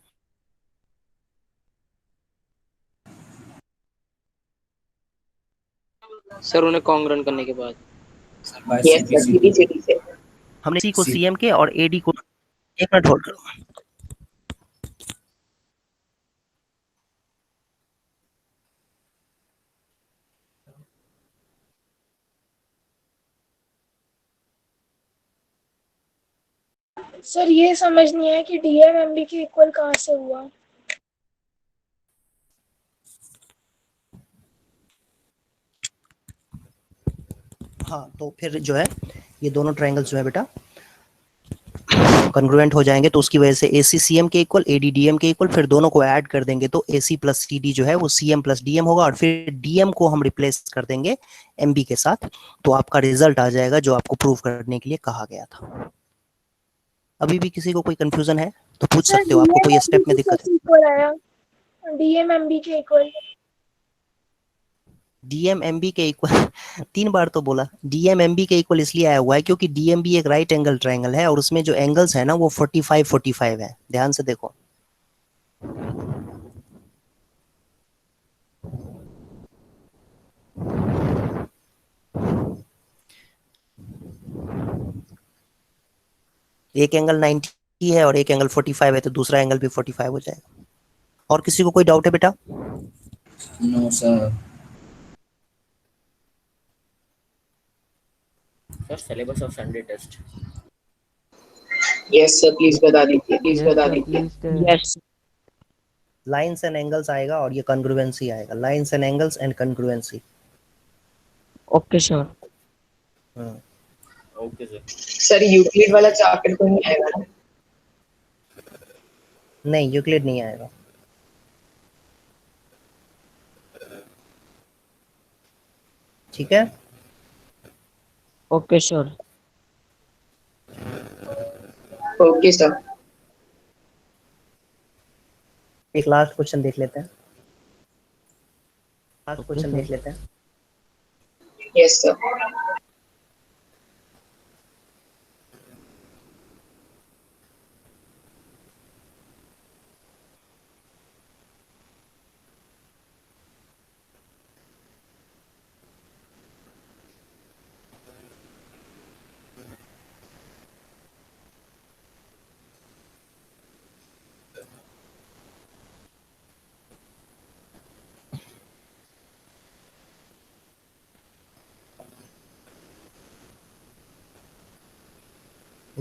सर उन्हें कॉन्ग्रुएंट करने के बाद। यस सर, CPCT से। हमने C को CM के और AD को, एक मिनट होल्ड करो, सर ये समझ नहीं आया कि डीएम एमबी के इक्वल कहाँ से हुआ। हाँ तो फिर जो है ये दोनों ट्रायंगल्स जो है बेटा कॉन्ग्रुएंट हो जाएंगे, तो उसकी वजह से AC CM के इक्वल, AD DM के इक्वल, फिर दोनों को ऐड कर देंगे तो AC प्लस CD जो है वो CM प्लस DM होगा, और फिर DM को हम रिप्लेस कर देंगे MB के साथ, तो आपका रिजल्ट आ जाएगा जो आपको प्रूव करने के लिए कहा गया था। अभी भी किसी को कोई कंफ्यूजन है तो पूछ सर सकते हो, आपको कोई स्टेप में दिक्कत है। इक्वल आया, डीएम एमबी के इक्वल। DM MB के इक्वल 3 बार तो बोला, DM MB के इक्वल इसलिए आया हुआ है क्योंकि DMB एक राइट एंगल ट्रायंगल है और उसमें जो एंगल्स है ना वो 45-45 है, ध्यान से देखो। एक एंगल 90 है और एक एंगल 45 है, तो दूसरा एंगल भी 45 हो जाएगा। और किसी को कोई डाउट है बेटा? No sir. Sir syllabus of Sunday test. Yes sir, please बता दीजिए, यस लाइंस एंड एंगल्स आएगा और ये कॉन्ग्रुएंसी आएगा, lines and angles and congruency. Okay sir. Okay sir. Sir Euclid वाला चैप्टर तो नहीं आएगा ना? नहीं, यूक्लिड नहीं आएगा। ठीक है, ओके सर। Okay sir. एक लास्ट क्वेश्चन देख लेते हैं, लास्ट क्वेश्चन देख लेते हैं। Yes sir.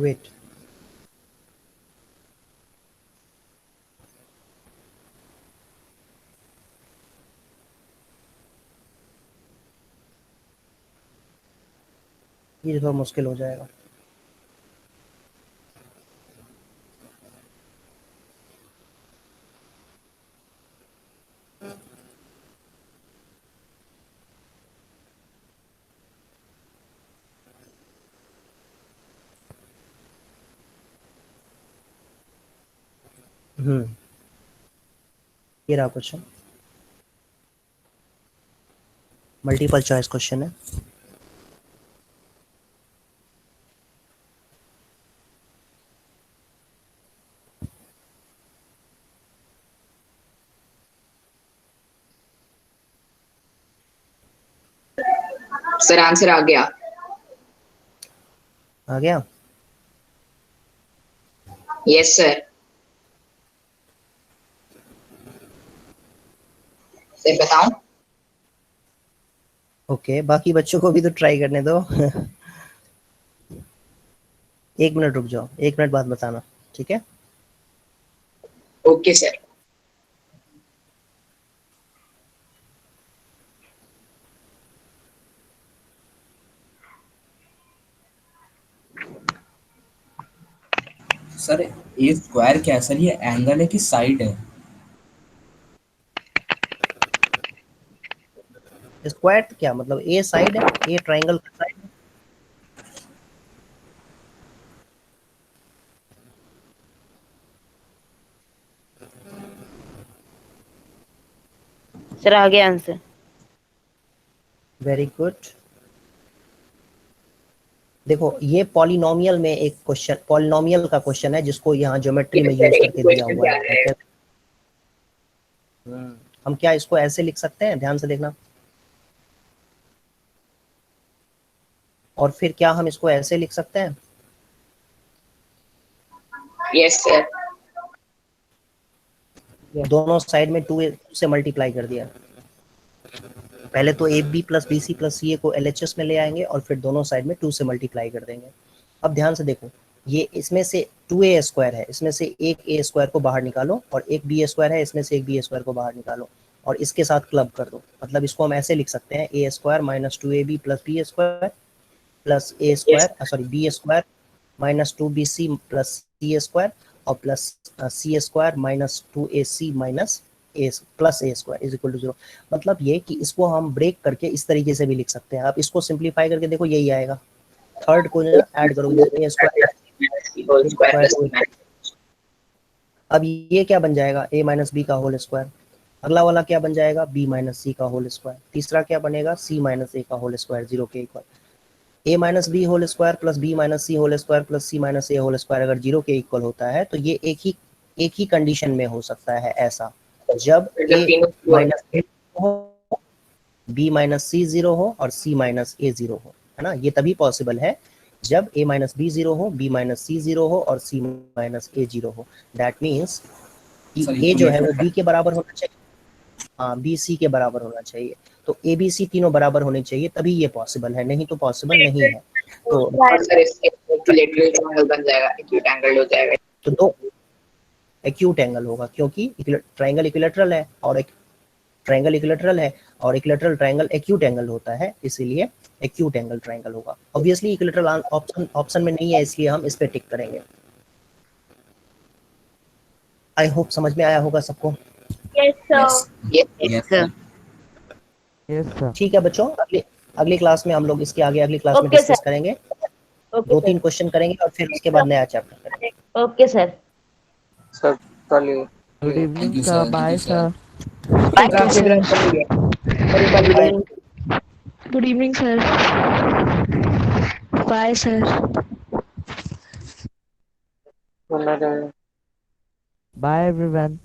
वेट, ये थोड़ा मुश्किल हो जाएगा। ये रहा क्वेश्चन, मल्टीपल चॉइस क्वेश्चन है। सर आंसर आ गया। आ गया? Yes sir. सर बताऊं? ओके, बाकी बच्चों को भी तो ट्राई करने दो। 1 मिनट रुक जाओ, 1 मिनट बाद बताना, ठीक है? Okay sir. सर ए स्क्वायर क्या है सर, ये एंगल है कि साइड है? स्क्वायर क्या मतलब, ए साइड है, ए ट्राइंगल का साइड है। सर आ गया आंसर। Very good. देखो ये पॉलिनोमियल में एक क्वेश्चन, पॉलिनोमियल का क्वेश्चन है जिसको यहाँ ज्योमेट्री में यूज करके दिया हुआ है। हम क्या इसको ऐसे लिख सकते हैं, ध्यान से देखना। और फिर क्या हम इसको ऐसे लिख सकते हैं? Yes sir. दोनों साइड में 2 से मल्टीप्लाई कर दिया। पहले तो A B plus B C plus C A को LHS में ले आएंगे और फिर दोनों साइड में 2 से मल्टीप्लाई कर देंगे। अब ध्यान से देखो, ये इसमें से 2a स्क्वायर है, इसमें से एक a स्क्वायर को बाहर निकालो, और एक b स्क्वायर है, इसमें से एक b स्क्वायर को बाहर निकालो और इसके साथ क्लब कर दो। मतलब इसको हम ऐसे लिख सकते हैं, a square minus 2ab plus b square plus a square sorry b square minus 2bc plus c square और plus c square minus 2ac minus A plus A square is equal to 0। मतलब ये कि इसको हम ब्रेक करके इस तरीके से भी लिख सकते हैं। आप इसको सिंप्लीफाई करके देखो, यही आएगा। थर्ड को ऐड करोगे ए स्क्वायर, अब ये क्या बन जाएगा, a माइनस बी का होल स्क्वायर। अगला वाला क्या बन जाएगा, b माइनस सी का होल स्क्वायर। तीसरा क्या बनेगा, c माइनस ए का होल स्क्वायर 0 के इक्वल। a minus B whole square plus b minus C whole square plus c minus A whole square अगर 0 के इक्वल होता है तो ये एक ही कंडीशन में हो सकता है ऐसा, जब a माइनस हो, b माइनस सी 0 हो और c माइनस ए 0 हो, है ना। ये तभी पॉसिबल है जब a माइनस बी 0 हो, b माइनस सी 0 हो और c माइनस ए 0 हो। दैट मीन्स कि a जो है वो b के बराबर होना चाहिए, हाँ b c के बराबर होना चाहिए। तो a b c तीनों बराबर होने चाहिए, तभी ये पॉसिबल है, नहीं तो पॉसिबल नहीं है। तो सर इसके इक्विलेटरल ट्रायंगल बन जाएगा, एक्यूट एंगल हो जाएगा। तो दो एक्यूट एंगल होगा क्योंकि ट्रायंगल इक्विलेटरल है और एक ट्रायंगल इक्विलेटरल है और इक्विलेटरल ट्रायंगल एक्यूट एंगल होता है, इसीलिए एक्यूट एंगल ट्रायंगल होगा। ऑब्वियसली इक्विलेटरल ऑप्शन में नहीं है, इसलिए हम इस पे टिक करेंगे। आई होप समझ में आया होगा सबको। Yes sir. ठीक है बच्चों, अगली क्लास में हम लोग इसके आगे अगली क्लास में Okay, डिस्कस sir. करेंगे। ओके 2-3 क्वेश्चन करेंगे और फिर उसके बाद नया चैप्टर करेंगे। Okay sir. सर कल good Thank evening you, sir, sir. Bye Thank you, sir. Sir. Good evening sir. Bye sir. Bye everyone.